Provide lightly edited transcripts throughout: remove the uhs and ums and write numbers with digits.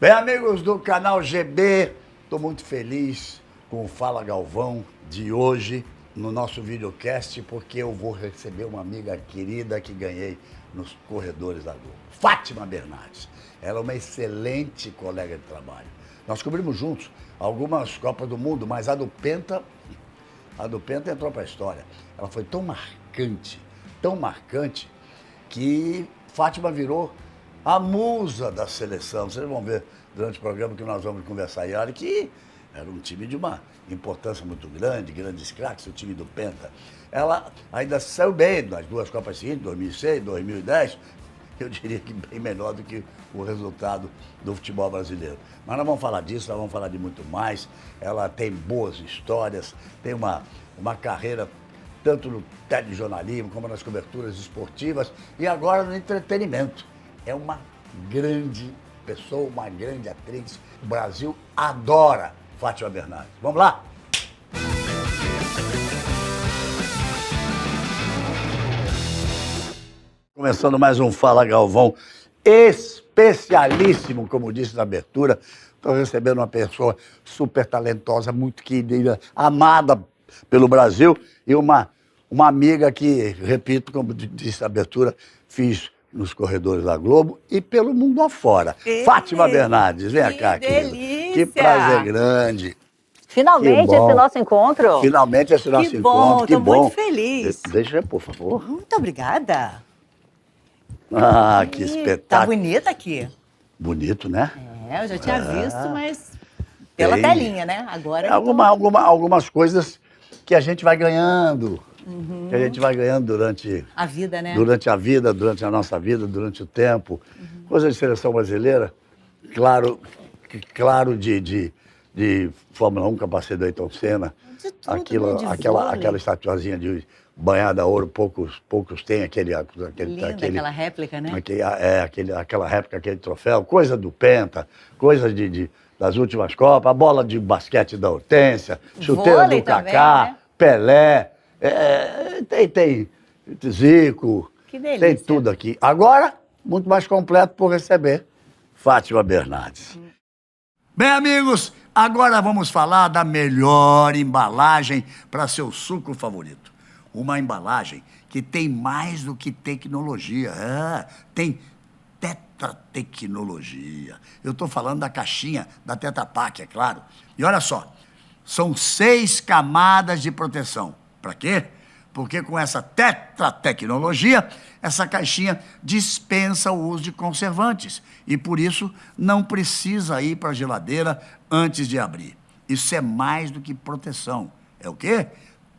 Bem, amigos do canal GB, estou muito feliz com o Fala Galvão de hoje no nosso videocast, porque eu vou receber uma amiga querida que ganhei nos corredores da Globo, Fátima Bernardes. Ela é uma excelente colega de trabalho. Nós cobrimos juntos algumas Copas do Mundo, mas a do Penta entrou para a história. Ela foi tão marcante, que Fátima virou a musa da seleção. Vocês vão ver durante o programa que nós vamos conversar aí, olha, que era um time de uma importância muito grande, grandes craques, o time do Penta. Ela ainda saiu bem nas duas Copas seguintes, 2006, 2010, eu diria que bem melhor do que o resultado do futebol brasileiro. Mas nós vamos falar disso, nós vamos falar de muito mais. Ela tem boas histórias, tem uma carreira tanto no telejornalismo como nas coberturas esportivas e agora no entretenimento. É uma grande pessoa, uma grande atriz. O Brasil adora Fátima Bernardes. Vamos lá? Começando mais um Fala Galvão especialíssimo, como disse na abertura. Estou recebendo uma pessoa super talentosa, muito querida, amada pelo Brasil e uma amiga que, repito, como disse na abertura, fiz nos corredores da Globo e pelo mundo afora. Fátima Bernardes, vem cá, querida. Que prazer grande. Finalmente esse nosso encontro. Finalmente esse nosso encontro. Que bom, estou muito feliz. Deixa, por favor. Muito obrigada. Ah, que espetáculo. Tá bonita aqui. Bonito, né? É, eu já tinha visto, mas pela telinha, né? Agora algumas coisas que a gente vai ganhando. Que a gente vai ganhando durante a vida, né? Durante a vida, durante a nossa vida, durante o tempo. Coisa de seleção brasileira, claro de Fórmula 1, capacete do Ayrton Senna. De tudo, aquela estatuazinha de banhada a ouro, poucos têm Linda, aquela réplica, né? Aquela réplica, aquele troféu, coisa do Penta, coisa das últimas Copas, a bola de basquete da Hortência, chuteira do Kaká, né? Pelé. Tem Zico, que delícia. Tem tudo aqui. Agora, muito mais completo por receber Fátima Bernardes. Bem, amigos, agora vamos falar da melhor embalagem para seu suco favorito. Uma embalagem que tem mais do que tecnologia. Tem tetratecnologia. Eu estou falando da caixinha da Tetra Pak, é claro. E olha só, são 6 camadas de proteção. Para quê? Porque com essa tetratecnologia, essa caixinha dispensa o uso de conservantes e, por isso, não precisa ir para a geladeira antes de abrir. Isso é mais do que proteção. É o quê?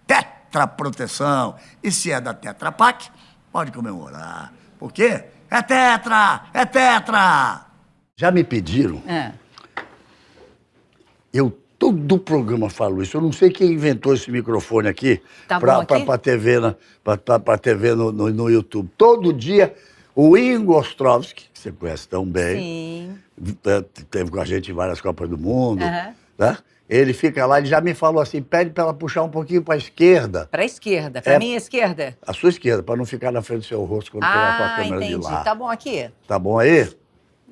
Tetraproteção. E se é da Tetra Pak, pode comemorar. Por quê? É tetra! É tetra! Já me pediram... Todo programa falo isso. Eu não sei quem inventou esse microfone aqui para a TV no YouTube. Todo dia, o Ingo Ostrovsky, que você conhece tão bem, teve com a gente em várias Copas do Mundo, né? Ele fica lá, ele já me falou assim, pede para ela puxar um pouquinho para a esquerda. Para a esquerda, para minha esquerda? A sua esquerda, para não ficar na frente do seu rosto quando pegar com a câmera de lá. Tá bom aqui? Tá bom aí?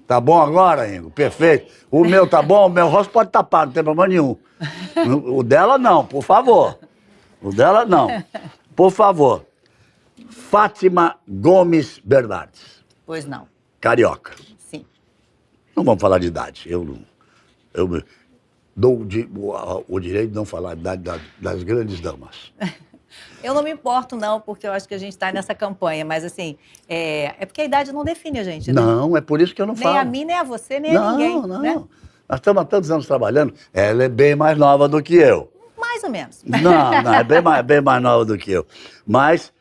Tá bom agora, Ingo? Perfeito. O meu tá bom? O meu rosto pode tapar, não tem problema nenhum. O dela não, por favor. O dela não. Por favor. Fátima Gomes Bernardes. Pois não. Carioca. Sim. Não vamos falar de idade. Eu dou o direito de não falar de idade das grandes damas. Eu não me importo, não, porque eu acho que a gente está nessa campanha, mas assim, é porque a idade não define a gente, né? Não, é por isso que eu não falo. Nem a mim, nem a você, nem a ninguém. Não. Né? Nós estamos há tantos anos trabalhando, ela é bem mais nova do que eu. Mais ou menos. Não, é bem mais nova do que eu. Mas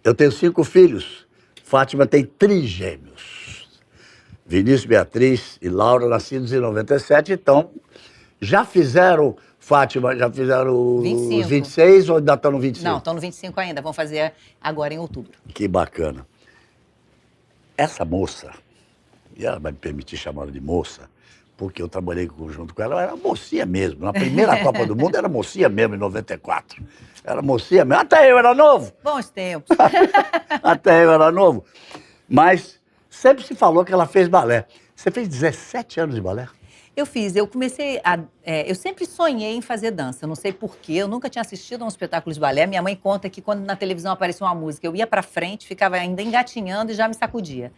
eu tenho 5 filhos, Fátima tem trigêmeos. Vinícius, Beatriz e Laura, nascidos em 97, então já fizeram... Fátima, já fizeram 25. Os 26 ou ainda estão no 25? Não, estão no 25 ainda. Vão fazer agora em outubro. Que bacana. Essa moça, e ela vai me permitir chamá-la de moça, porque eu trabalhei junto com ela, ela era mocinha mesmo. Na primeira Copa do Mundo era mocinha mesmo, em 94. Era mocinha mesmo. Até eu era novo. Bons tempos. Até eu era novo. Mas sempre se falou que ela fez balé. Você fez 17 anos de balé? Eu comecei a... eu sempre sonhei em fazer dança, eu não sei porquê, eu nunca tinha assistido a um espetáculo de balé. Minha mãe conta que quando na televisão aparecia uma música, eu ia pra frente, ficava ainda engatinhando e já me sacudia.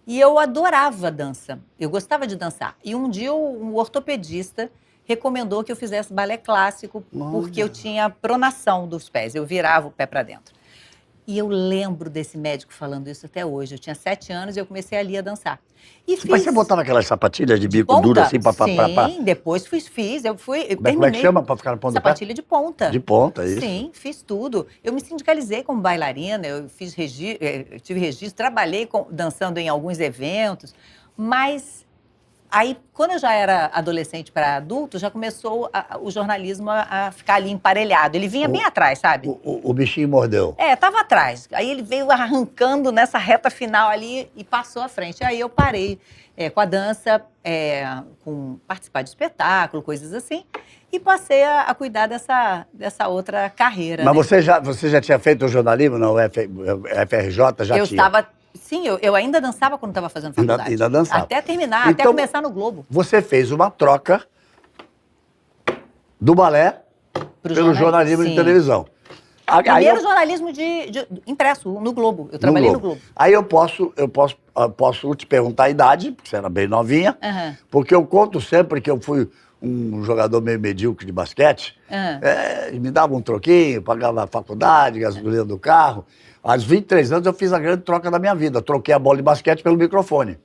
E eu adorava dança, eu gostava de dançar. E um dia um ortopedista recomendou que eu fizesse balé clássico, porque eu tinha pronação dos pés, eu virava o pé pra dentro. E eu lembro desse médico falando isso até hoje. Eu tinha 7 anos e eu comecei ali a dançar. Mas você botava aquelas sapatilhas de bico duro assim pra... Sim, depois fiz. Eu Como é que chama pra ficar no ponto do pé? Sapatilha de ponta. De ponta, isso. Sim, fiz tudo. Eu me sindicalizei como bailarina, eu fiz tive registro, trabalhei dançando em alguns eventos, mas aí, quando eu já era adolescente para adulto, já começou o jornalismo a ficar ali emparelhado. Ele vinha bem atrás, sabe? O bichinho mordeu. Tava atrás. Aí ele veio arrancando nessa reta final ali e passou à frente. Aí eu parei com a dança, com participar de espetáculo, coisas assim, e passei a cuidar dessa outra carreira. Mas né? você já tinha feito o jornalismo na UFRJ? Já tinha? Sim, eu ainda dançava quando estava fazendo faculdade. Ainda dançava. Até terminar, então, até começar no Globo. Você fez uma troca do balé pelo jornalismo de televisão. Primeiro jornalismo impresso, no Globo. Eu trabalhei no Globo. Aí eu posso te perguntar a idade, porque você era bem novinha, porque eu conto sempre que eu fui um jogador meio medíocre de basquete, me dava um troquinho, pagava a faculdade, gasolina do carro. Aos 23 anos eu fiz a grande troca da minha vida. Troquei a bola de basquete pelo microfone.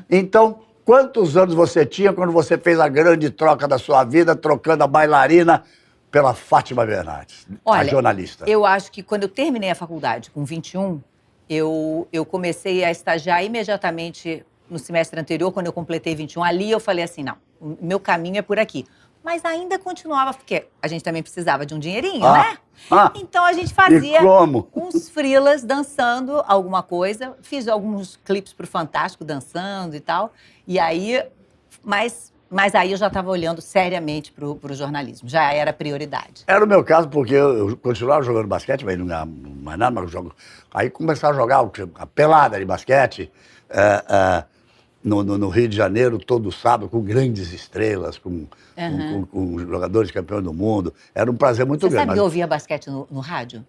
Então, quantos anos você tinha quando você fez a grande troca da sua vida, trocando a bailarina pela Fátima Bernardes, a jornalista? Eu acho que quando eu terminei a faculdade, com 21, eu comecei a estagiar imediatamente no semestre anterior, quando eu completei 21. Ali eu falei assim, não, o meu caminho é por aqui. Mas ainda continuava, porque a gente também precisava de um dinheirinho, né? Então a gente fazia uns freelas dançando alguma coisa. Fiz alguns clipes pro Fantástico dançando e tal. E aí, mas aí eu já estava olhando seriamente pro jornalismo. Já era prioridade. Era o meu caso, porque eu continuava jogando basquete, mas não ganhava mais nada, mas eu jogo. Aí começava a jogar a pelada de basquete. No Rio de Janeiro, todo sábado, com grandes estrelas, com jogadores campeões do mundo. Era um prazer muito grande. Você sabe que eu ouvia basquete no rádio?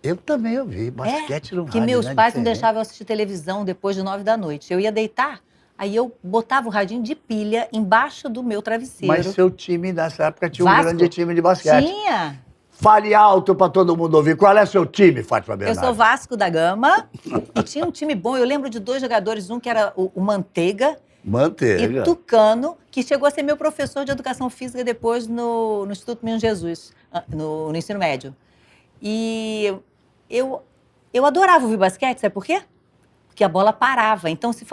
Eu também ouvi basquete no rádio. Que meus pais não deixavam eu assistir televisão depois de 9 da noite. Eu ia deitar, aí eu botava o radinho de pilha embaixo do meu travesseiro. Mas seu time, nessa época, tinha um grande time de basquete. Tinha. Fale alto para todo mundo ouvir. Qual é seu time, Fátima Bernardes? Eu sou Vasco da Gama e tinha um time bom. Eu lembro de 2 jogadores, um que era o Manteiga. E Tucano, que chegou a ser meu professor de educação física depois no Instituto Menino Jesus, no ensino médio. E eu adorava ouvir basquete, sabe por quê? Porque a bola parava. Então, se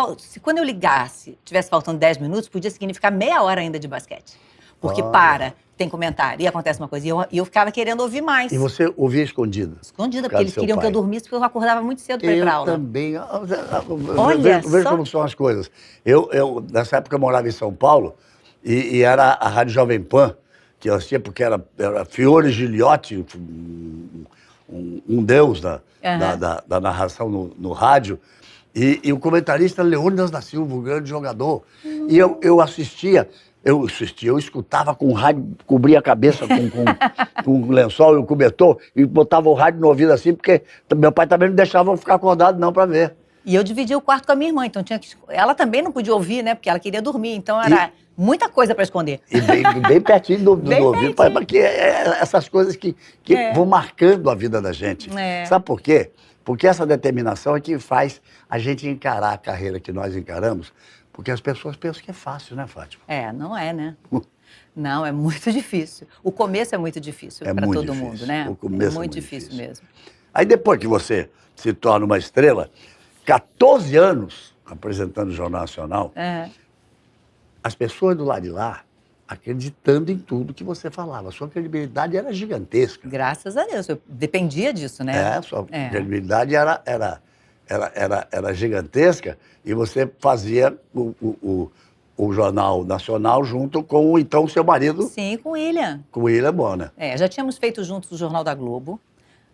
quando eu ligasse, tivesse faltando 10 minutos, podia significar meia hora ainda de basquete. Porque tem comentário, e acontece uma coisa. E eu ficava querendo ouvir mais. E você ouvia escondida? Escondida, porque eles queriam que eu dormisse, porque eu acordava muito cedo para ir para aula. Eu também. Olha vejo como são as coisas. Nessa época, eu morava em São Paulo, e era a Rádio Jovem Pan, que eu assistia, porque era Fiore Gigliotti, um deus da narração no rádio, e o comentarista Leônidas da Silva, um grande jogador. E eu assistia... Eu escutava com o rádio, cobria a cabeça com um lençol e um cobertor e botava o rádio no ouvido assim, porque meu pai também não deixava eu ficar acordado não para ver. E eu dividia o quarto com a minha irmã, então ela também não podia ouvir, né, porque ela queria dormir, então era muita coisa para esconder. E bem pertinho do ouvido, porque essas coisas que vão marcando a vida da gente. Sabe por quê? Porque essa determinação é que faz a gente encarar a carreira que nós encaramos. Porque as pessoas pensam que é fácil, né, Fátima? Não é, né? Não, é muito difícil. O começo é muito difícil para todo mundo, né? O começo é muito difícil mesmo. Aí depois que você se torna uma estrela, 14 anos apresentando o Jornal Nacional, as pessoas do lado de lá acreditando em tudo que você falava. A sua credibilidade era gigantesca. Graças a Deus, eu dependia disso, né? Sua credibilidade era gigantesca e você fazia o Jornal Nacional junto com, então, seu marido. Sim, com o William. Com o William Bonner. Já tínhamos feito juntos o Jornal da Globo.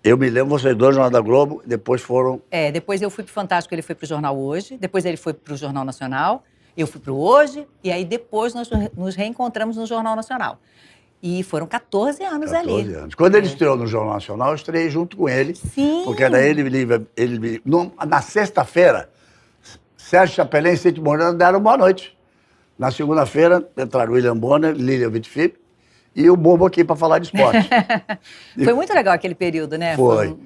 Eu me lembro, vocês dois, Jornal da Globo, depois foram... Depois eu fui pro Fantástico, ele foi pro Jornal Hoje, depois ele foi pro Jornal Nacional, Eu fui para o Hoje, e aí depois nós nos reencontramos no Jornal Nacional. E foram 14 anos 14 ali. anos. Quando ele estreou no Jornal Nacional, eu estreiei junto com ele. Sim. Porque era na sexta-feira, Sérgio Chapelin e Cíntia Moreno deram boa noite. Na segunda-feira, entraram William Bonner, Lilian Whitfield e o Bobo aqui para falar de esporte. Foi muito legal aquele período, né? Foi.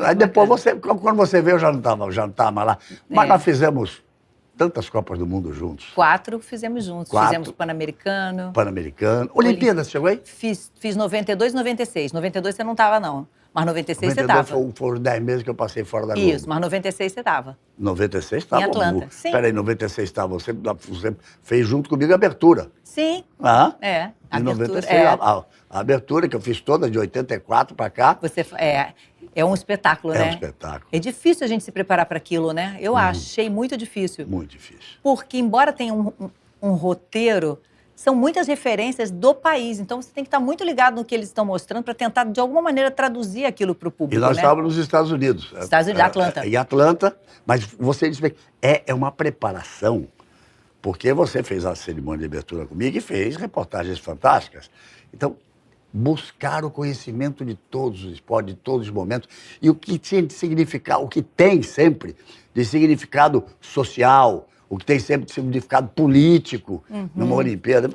Aí depois, quando você veio, eu já não estava mais lá. Mas nós fizemos tantas Copas do Mundo juntos. 4 fizemos juntos. 4. Fizemos Pan-Americano. Pan-Americano. Olimpíadas, chegou aí? Fiz 92 e 96. 92 você não estava, não. Mas 96 você estava. Foram 10 meses que eu passei fora da Globo. Isso, mas 96 você estava. 96 estava. Em Atlanta, sim. Peraí, 96 estava. Você fez junto comigo a abertura. Sim. Ah? É. Em 96, a abertura que eu fiz toda, de 84 para cá. É um espetáculo, né? É um espetáculo. É difícil a gente se preparar para aquilo, né? Eu achei muito difícil. Muito difícil. Porque, embora tenha um roteiro, são muitas referências do país. Então, você tem que estar muito ligado no que eles estão mostrando para tentar, de alguma maneira, traduzir aquilo para o público, E nós né? estávamos nos Estados Unidos. Estados Unidos, Atlanta. Em Atlanta, mas você disse bem, é uma preparação, porque você fez a cerimônia de abertura comigo e fez reportagens fantásticas. Então, buscar o conhecimento de todos os esportes, de todos os momentos, e o que tinha de significado, o que tem sempre de significado social, o que tem sempre de significado político numa Olimpíada.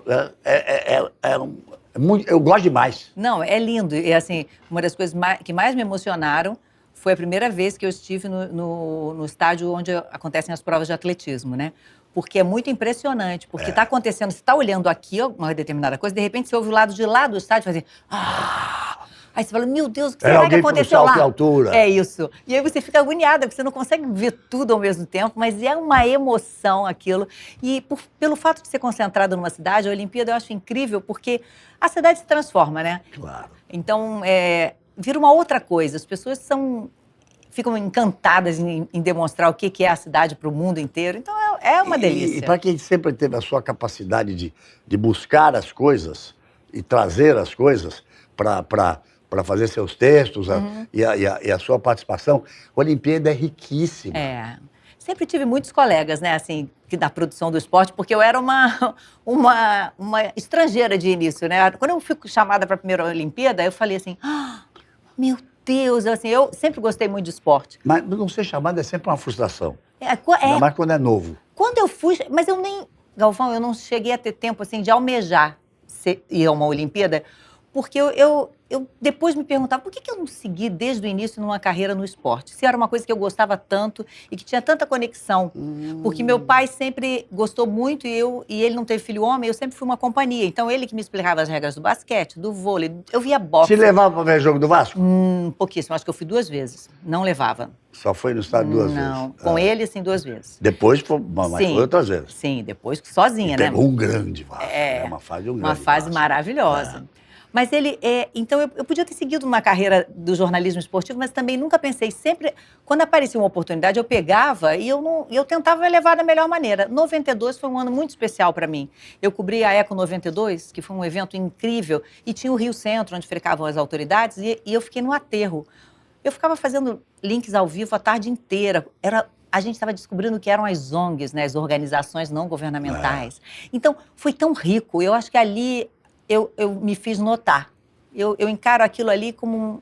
Eu gosto demais. Não, é lindo. E, assim, uma das coisas que mais me emocionaram foi a primeira vez que eu estive no estádio onde acontecem as provas de atletismo, né? Porque é muito impressionante, porque está acontecendo, você está olhando aqui uma determinada coisa, de repente você ouve o lado de lá do estádio fazer... Aí você fala, meu Deus, o que será que aconteceu lá? De altura. É isso. E aí você fica agoniada, porque você não consegue ver tudo ao mesmo tempo, mas é uma emoção aquilo. E pelo fato de ser concentrado numa cidade, a Olimpíada eu acho incrível, porque a cidade se transforma, né? Claro. Então, vira uma outra coisa. As pessoas ficam encantadas em demonstrar o que é a cidade para o mundo inteiro. Então, é uma delícia. E para quem sempre teve a sua capacidade de buscar as coisas e trazer as coisas para fazer seus textos e a sua participação, a Olimpíada é riquíssima. Sempre tive muitos colegas, né, assim, da produção do esporte, porque eu era uma estrangeira de início, né? Quando eu fui chamada para a primeira Olimpíada, eu falei assim, meu Deus, assim, eu sempre gostei muito de esporte. Mas não ser chamada é sempre uma frustração. Ainda mais quando é novo. Quando eu fui, mas Galvão, eu não cheguei a ter tempo, assim, de almejar ir a uma Olimpíada, porque eu depois me perguntava por que eu não segui desde o início numa carreira no esporte? Se era uma coisa que eu gostava tanto e que tinha tanta conexão. Porque meu pai sempre gostou muito e ele não teve filho homem, eu sempre fui uma companhia. Então, ele que me explicava as regras do basquete, do vôlei. Eu via boxe. Te levava para ver jogo do Vasco? Pouquíssimo. Acho que eu fui 2 vezes. Não levava. Só foi no estádio 2 vezes? Não. Com ele, sim, 2 vezes. Depois foi outras vezes? Sim, depois sozinha, né? Pegou um grande Vasco. Uma fase Uma fase maravilhosa. Mas então eu podia ter seguido uma carreira do jornalismo esportivo, mas também nunca pensei, sempre, quando aparecia uma oportunidade, eu pegava e eu tentava levar da melhor maneira. 92 foi um ano muito especial para mim. Eu cobri a Eco 92, que foi um evento incrível, e tinha o Rio Centro, onde ficavam as autoridades, e eu fiquei no aterro. Eu ficava fazendo links ao vivo a tarde inteira. A gente estava descobrindo o que eram as ONGs, né, as organizações não governamentais. Então, foi tão rico. Eu acho que ali eu me fiz notar. Eu encaro aquilo ali como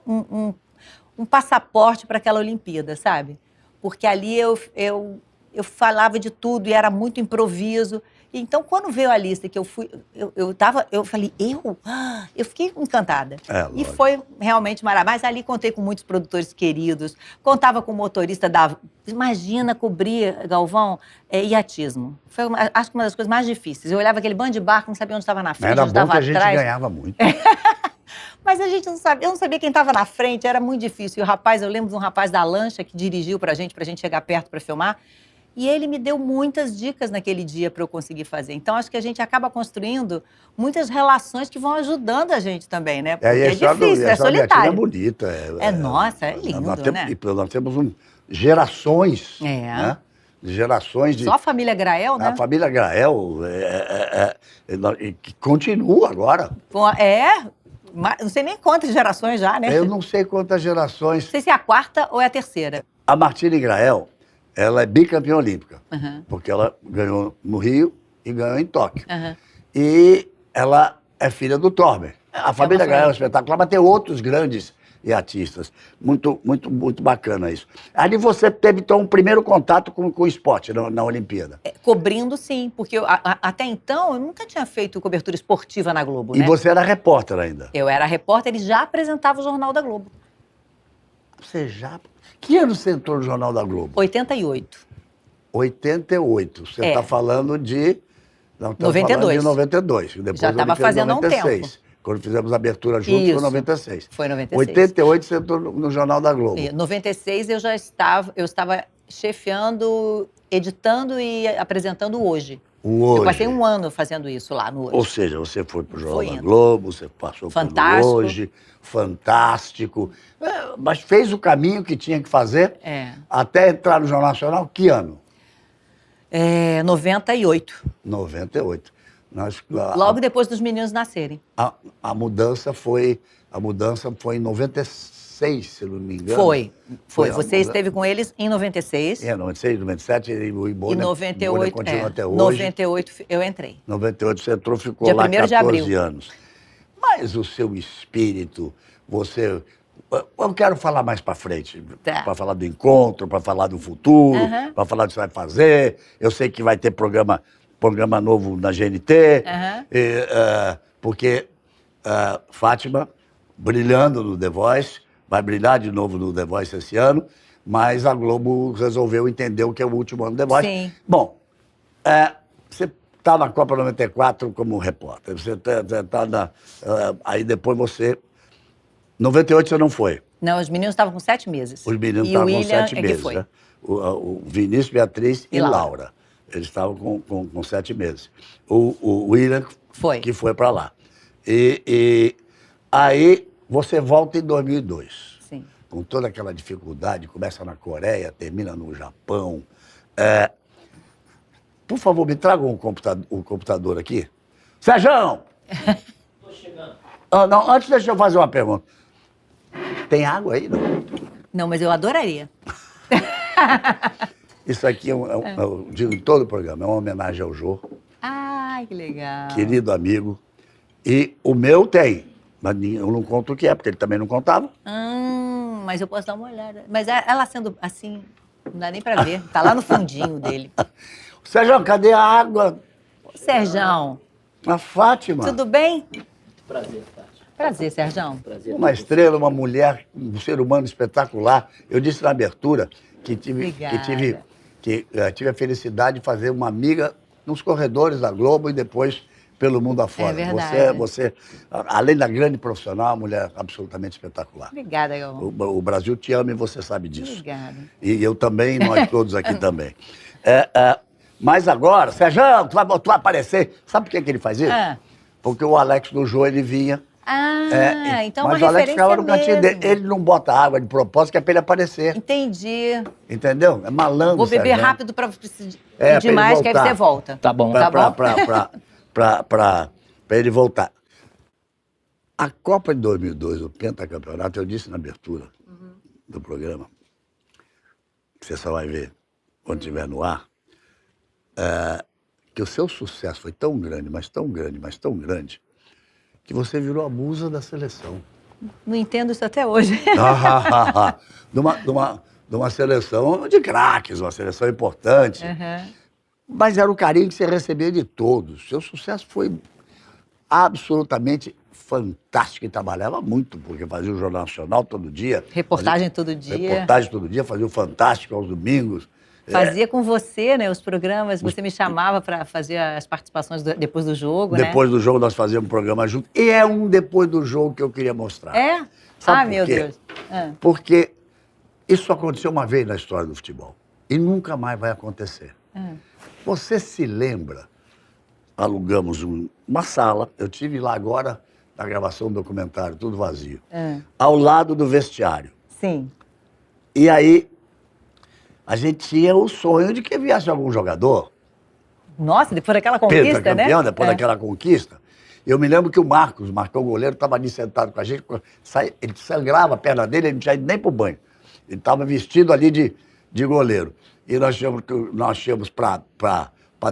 um passaporte para aquela Olimpíada, sabe? Porque ali eu falava de tudo e era muito improviso. Então, quando veio a lista que eu falei, eu fiquei encantada. E foi realmente maravilhoso. Mas ali contei com muitos produtores queridos, contava com o motorista Imagina cobrir, Galvão, iatismo. Foi, acho que uma das coisas mais difíceis. Eu olhava aquele bando de barco, não sabia onde estava na frente, onde estava atrás. Era bom que a gente ganhava muito. Mas a gente não sabia, eu não sabia quem estava na frente, era muito difícil. E eu lembro de um rapaz da lancha que dirigiu pra gente chegar perto para filmar. E ele me deu muitas dicas naquele dia para eu conseguir fazer. Então, acho que a gente acaba construindo muitas relações que vão ajudando a gente também, né? Porque é difícil, é solitário. É bonita. Nossa, é lindo, né? Nós temos gerações, né? Gerações de... Só a família Grael, né? A família Grael, que continua agora. Não sei nem quantas gerações já, né? Eu não sei quantas gerações. Não sei se é a 4ª ou é a 3ª. A Martine Grael ela é bicampeã olímpica, Aham. porque ela ganhou no Rio e ganhou em Tóquio. Aham. E ela é filha do Torben. A família Gael é família. espetacular, mas tem outros grandes artistas. Muito bacana isso. Ali você teve, então, um primeiro contato com o esporte na Olimpíada. Cobrindo, sim, porque até então eu nunca tinha feito cobertura esportiva na Globo, E né? você era repórter ainda. Eu era repórter e já apresentava o Jornal da Globo. Você já... Que ano você entrou no Jornal da Globo? 88. 88. Você É. está falando de... Não, estamos 92. falando de 92. Depois Já da estava Olimpíada de fazendo há um 96. tempo. Quando fizemos a abertura juntos, foi Isso. 96. Foi 96. 88 você entrou no Jornal da Globo. Em 96 eu estava chefiando, editando e apresentando o Hoje. O Hoje. Eu passei um ano fazendo isso lá no Hoje. Ou seja, você foi pro Jornal Foi da indo. Globo, você passou Fantástico. pelo Hoje, fantástico. Mas fez o caminho que tinha que fazer até entrar no Jornal Nacional, que ano? 98. 98. Logo depois dos meninos nascerem. A mudança foi em 96, se não me engano. Foi. a Você esteve com eles em 96. 96, 97, e o Ibona, E 98, continua até hoje. 98 eu entrei. 98 você entrou, ficou Dia lá 1º de 14 abril. anos. Mas o seu espírito, você... Eu quero falar mais para frente, Tá. para falar do encontro, para falar do futuro, Aham. para falar do que você vai fazer. Eu sei que vai ter programa novo na GNT, Aham. porque Fátima, brilhando no The Voice, vai brilhar de novo no The Voice esse ano, mas a Globo resolveu entender o que é o último ano do The Voice. Sim. Bom, você está na Copa 94 como repórter, você tá aí depois você... 98 você não foi. Não, os meninos estavam com 7 meses. Os meninos E o estavam com William 7 é meses, que foi. né? O Vinícius, Beatriz e Laura. Laura. Eles estavam com 7 meses. O William, Foi. que foi para lá. E aí você volta em 2002. Sim. Com toda aquela dificuldade, começa na Coreia, termina no Japão. Por favor, me traga o computador aqui. Sérgio! Tô chegando. Não, antes deixa eu fazer uma pergunta. Tem água aí, não? Não, mas eu adoraria. Isso aqui eu digo em todo o programa, é uma homenagem ao Jô, Ai, que legal. querido amigo. E o meu tem, mas eu não conto o que é, porque ele também não contava. Mas eu posso dar uma olhada. Mas ela sendo assim, não dá nem pra ver. Tá lá no fundinho dele. Sérgio, cadê a água? Serjão, A Fátima. tudo bem? Prazer, Tati. Prazer, Serjão. Prazer. Uma estrela, uma mulher, um ser humano espetacular. Eu disse na abertura que Obrigada. tive a felicidade de fazer uma amiga nos corredores da Globo e depois pelo mundo afora. É verdade. Você, além da grande profissional, uma mulher absolutamente espetacular. Obrigada, Galvão. O Brasil te ama e você sabe disso. Obrigada. E eu também, nós todos aqui também. Mas agora, Sérgio, tu vai aparecer. Sabe por que ele faz isso? Porque o Alex do Jô, ele vinha. Então mas uma o Alex referência ficava no cantinho mesmo. dele. Ele não bota água de propósito, que é pra ele aparecer. Entendi. Entendeu? É malandro, Vou beber Sérgio. rápido pra pra pedir ele mais, que aí voltar. você volta. Tá bom. Tá bom? Pra ele voltar. A Copa de 2002, o pentacampeonato, eu disse na abertura do programa, que você só vai ver quando estiver no ar, que o seu sucesso foi tão grande, mas tão grande, mas tão grande, que você virou a musa da seleção. Não entendo isso até hoje. de uma seleção de craques, uma seleção importante. Mas era o carinho que você recebia de todos. Seu sucesso foi absolutamente fantástico e trabalhava muito, porque fazia o Jornal Nacional todo dia. Reportagem todo dia. Reportagem todo dia, fazia o Fantástico aos domingos. Fazia com você, né, os programas, você me chamava para fazer as participações depois do jogo, né? Depois do jogo nós fazíamos um programa junto. E é um depois do jogo que eu queria mostrar. É? Sabe por Meu quê? Deus. Porque isso aconteceu uma vez na história do futebol. E nunca mais vai acontecer. Você se lembra? Alugamos uma sala. Eu tive lá agora na gravação do documentário, tudo vazio. Ao lado do vestiário. Sim. E aí, a gente tinha o sonho de que viesse algum jogador. Nossa, depois daquela conquista, Campeão, né? depois daquela conquista. Eu me lembro que o Marcos, o goleiro, estava ali sentado com a gente, ele sangrava a perna dele, ele não tinha ido nem pro banho. Ele estava vestido ali de goleiro. e nós tínhamos para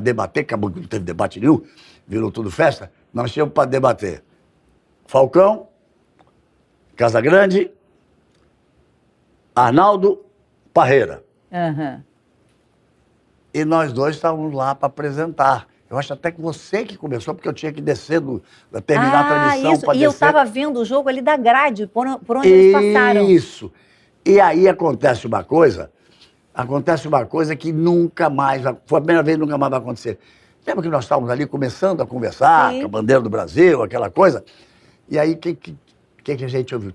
debater, acabou que não teve debate nenhum, virou tudo festa, nós tínhamos para debater Falcão, Casagrande, Arnaldo, Parreira. Aham. E nós dois estávamos lá para apresentar. Eu acho até que você que começou, porque eu tinha que descer, terminar a transmissão isso. para descer. E eu estava vendo o jogo ali da grade, por onde eles passaram. Isso. E aí acontece uma coisa que nunca mais, foi a primeira vez que nunca mais vai acontecer. Lembra que nós estávamos ali começando a conversar, Sim. com a bandeira do Brasil, aquela coisa? E aí, o que a gente ouviu?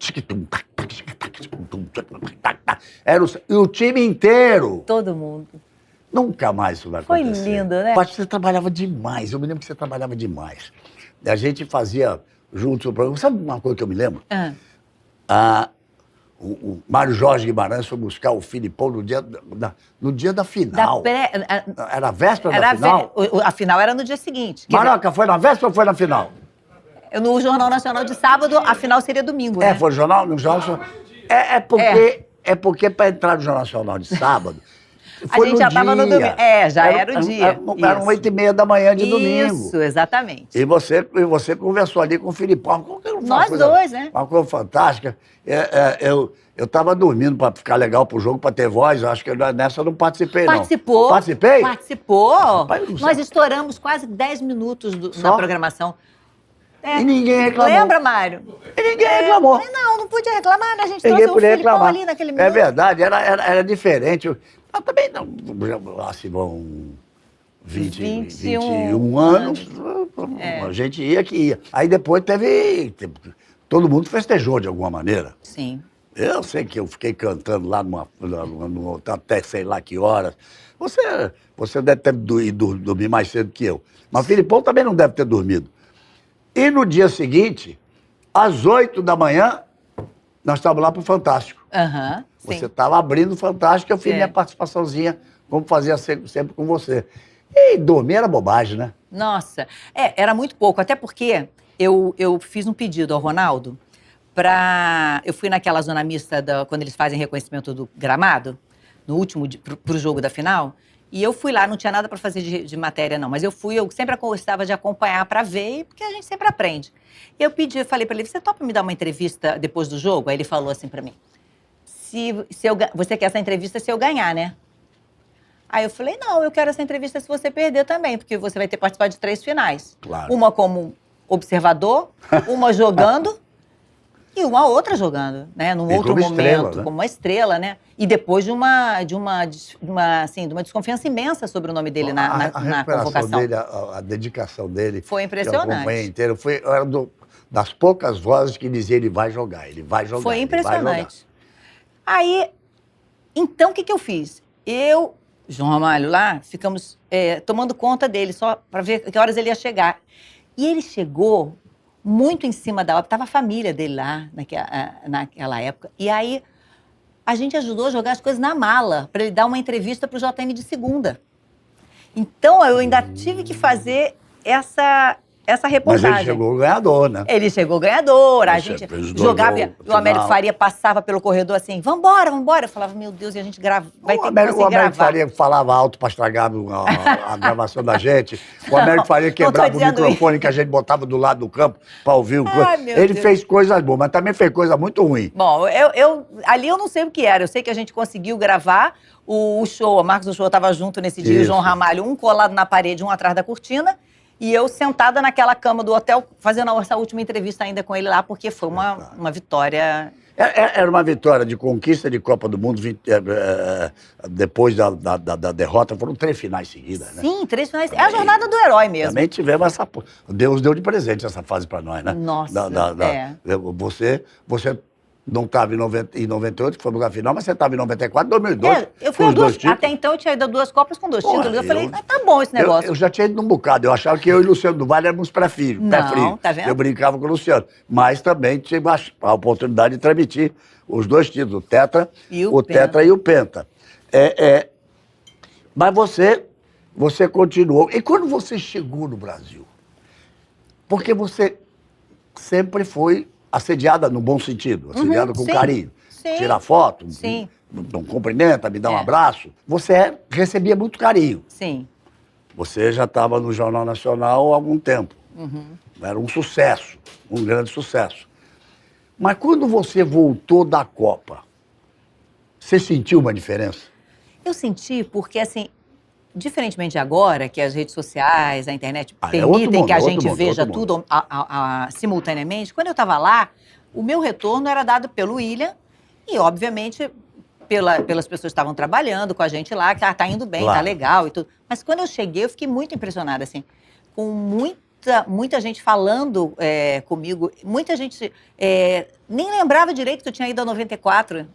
E o time inteiro. Todo mundo. Nunca mais isso vai Foi acontecer. lindo, né? Eu acho que você trabalhava demais. Eu me lembro que você trabalhava demais. A gente fazia junto o programa. Sabe uma coisa que eu me lembro? O Mário Jorge Guimarães foi buscar o Filipão no dia da final. Era a véspera da final? A final era no dia seguinte. Maroca, foi na véspera ou foi na final? No Jornal Nacional de sábado, a final seria domingo, né? Foi no Jornal. É porque para entrar no Jornal Nacional de sábado. A gente já estava no domingo. Já era o dia. Eram 8h30 da manhã de domingo. Isso, exatamente. E você conversou ali com o Filipão. Nós dois, né? Uma coisa fantástica. Eu estava dormindo para ficar legal pro jogo, para ter voz. Eu acho que nessa eu não participei, Participou. não. Participei? Participou. Rapaz, Nós estouramos quase 10 minutos na programação. E ninguém reclamou. Lembra, Mário? E ninguém reclamou. Não podia reclamar, né? A gente Ninguém trouxe o podia Filipão reclamar. ali naquele minuto. É verdade, era diferente. Mas também não. Assim, vão 21 anos, a gente ia que ia. Aí depois todo mundo festejou de alguma maneira. Sim. Eu sei que eu fiquei cantando lá no até sei lá que horas. Você deve ter dormir mais cedo que eu. Mas o Filipão também não deve ter dormido. E no dia seguinte, às 8 da manhã, nós estávamos lá pro Fantástico. Sim. Você estava abrindo o Fantástico, eu fiz minha participaçãozinha, como fazia sempre com você. E dormir era bobagem, né? Nossa, era muito pouco, até porque eu fiz um pedido ao Ronaldo eu fui naquela zona mista quando eles fazem reconhecimento do gramado, no último, pro jogo da final, e eu fui lá, não tinha nada para fazer de matéria não, mas eu sempre gostava de acompanhar para ver, porque a gente sempre aprende. E eu falei para ele, você topa me dar uma entrevista depois do jogo? Aí ele falou assim para mim, você quer essa entrevista se eu ganhar, né? Aí eu falei, não, eu quero essa entrevista se você perder também, porque você vai ter participado de 3 finais. Claro. Uma como observador, uma jogando e uma outra jogando, né? Num outro momento, estrela, né? como uma estrela, né? E depois de uma desconfiança imensa sobre o nome dele na convocação. Dele, a dedicação dele. Foi impressionante. Eu acompanhei inteiro. Era das poucas vozes que dizia ele vai jogar, ele vai jogar. Foi impressionante. Aí, então, o que eu fiz? João Ramalho lá, ficamos tomando conta dele, só para ver que horas ele ia chegar. E ele chegou muito em cima da hora, estava a família dele lá naquela época. E aí, a gente ajudou a jogar as coisas na mala, para ele dar uma entrevista para o JM de segunda. Então, eu ainda tive que fazer essa reportagem. Mas ele chegou ganhador, né? Ele chegou ganhador, a gente jogava, o Américo Faria passava pelo corredor assim, vambora. Eu falava, meu Deus, e a gente vai ter que conseguir gravar. O Américo Faria falava alto para estragar a gravação da gente. O Américo Faria quebrava o microfone que a gente botava do lado do campo para ouvir o coisa. Ele fez coisas boas, mas também fez coisa muito ruim. Bom, ali eu não sei o que era, eu sei que a gente conseguiu gravar o show, o Marcos do Show estava junto nesse dia, o João Ramalho, um colado na parede, um atrás da cortina, e eu sentada naquela cama do hotel, fazendo essa última entrevista ainda com ele lá, porque foi uma vitória. Era uma vitória de conquista de Copa do Mundo, depois da derrota, foram 3 finais seguidas, né? Sim, 3 finais. É a jornada do herói mesmo. Também tivemos essa... Deus deu de presente essa fase pra nós, né? Nossa, Você não estava em 98, que foi lugar final, mas você estava em 94, 2002. Eu fui até então eu tinha ido a 2 Copas com 2 títulos. Eu falei, tá bom esse negócio. Eu já tinha ido num bocado. Eu achava que eu e o Luciano do Vale éramos pé frio. Não, tá vendo? Eu brincava com o Luciano. Mas também tive a oportunidade de transmitir os 2 títulos, o Tetra e o Penta. Mas você continuou. E quando você chegou no Brasil? Porque você sempre foi assediada no bom sentido, assediada com carinho. Sim. Tirar foto, Sim. não cumprimenta, me dá um É. abraço. Você recebia muito carinho. Sim. Você já estava no Jornal Nacional há algum tempo. Era um sucesso, um grande sucesso. Mas quando você voltou da Copa, você sentiu uma diferença? Eu senti porque, assim, diferentemente de agora, que as redes sociais, a internet Ah, é outro permitem mundo, que a outro gente mundo, veja outro mundo. tudo simultaneamente, quando eu estava lá, o meu retorno era dado pelo William e, obviamente, pelas pessoas que estavam trabalhando com a gente lá, que tá indo bem, Claro. tá legal e tudo. Mas quando eu cheguei, eu fiquei muito impressionada, assim, com muita gente falando comigo, muita gente nem lembrava direito que eu tinha ido a 94,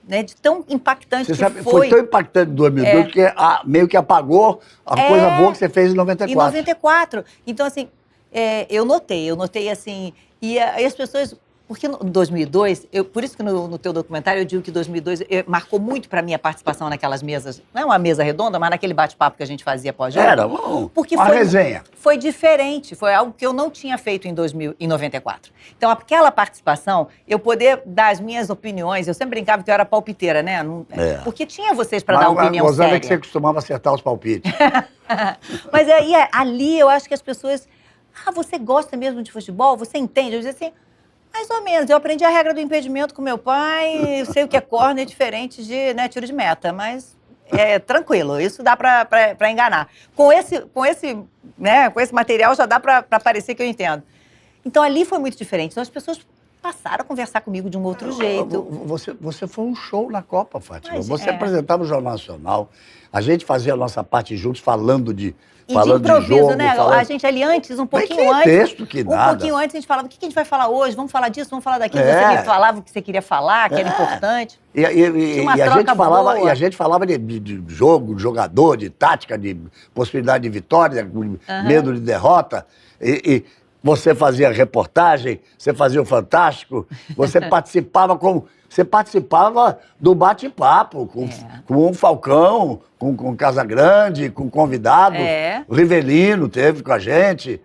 né, de tão impactante Você que sabe, foi foi. tão impactante em 2002 que meio que apagou a coisa boa que você fez em 94. Em 94. Então, assim, eu notei assim, e as pessoas... Porque em 2002, por isso que no teu documentário eu digo que 2002 marcou muito para mim a participação naquelas mesas, não é uma mesa redonda, mas naquele bate-papo que a gente fazia pós-jogo. Era Porque uma resenha. Foi diferente, foi algo que eu não tinha feito em 94. Então, aquela participação, eu poder dar as minhas opiniões, eu sempre brincava que eu era palpiteira, né? Porque tinha vocês para dar opinião Gozando séria. é que você costumava acertar os palpites. Mas aí, ali, eu acho que as pessoas... você gosta mesmo de futebol? Você entende? Eu dizia assim, mais ou menos. Eu aprendi a regra do impedimento com meu pai, eu sei o que é corner diferente de tiro de meta, mas tranquilo, isso dá para enganar. Com esse material já dá para parecer que eu entendo. Então, ali foi muito diferente. Então, as pessoas passaram a conversar comigo de um outro jeito. Você foi um show na Copa, Fátima. Mas Você apresentava o Jornal Nacional, a gente fazia a nossa parte juntos falando de E de improviso, jogo, né? A gente ali antes, um pouquinho Mas que antes. texto, que nada. Um pouquinho antes a gente falava, o que a gente vai falar hoje? Vamos falar disso, vamos falar daquilo. Você me falava o que você queria falar, que era importante. E a gente falava de jogo, de jogador, de tática, de possibilidade de vitória, medo de derrota. E você fazia reportagem, você fazia o Fantástico, você participava do bate-papo com o Falcão, com o Casagrande, com convidados. O Rivelino teve com a gente.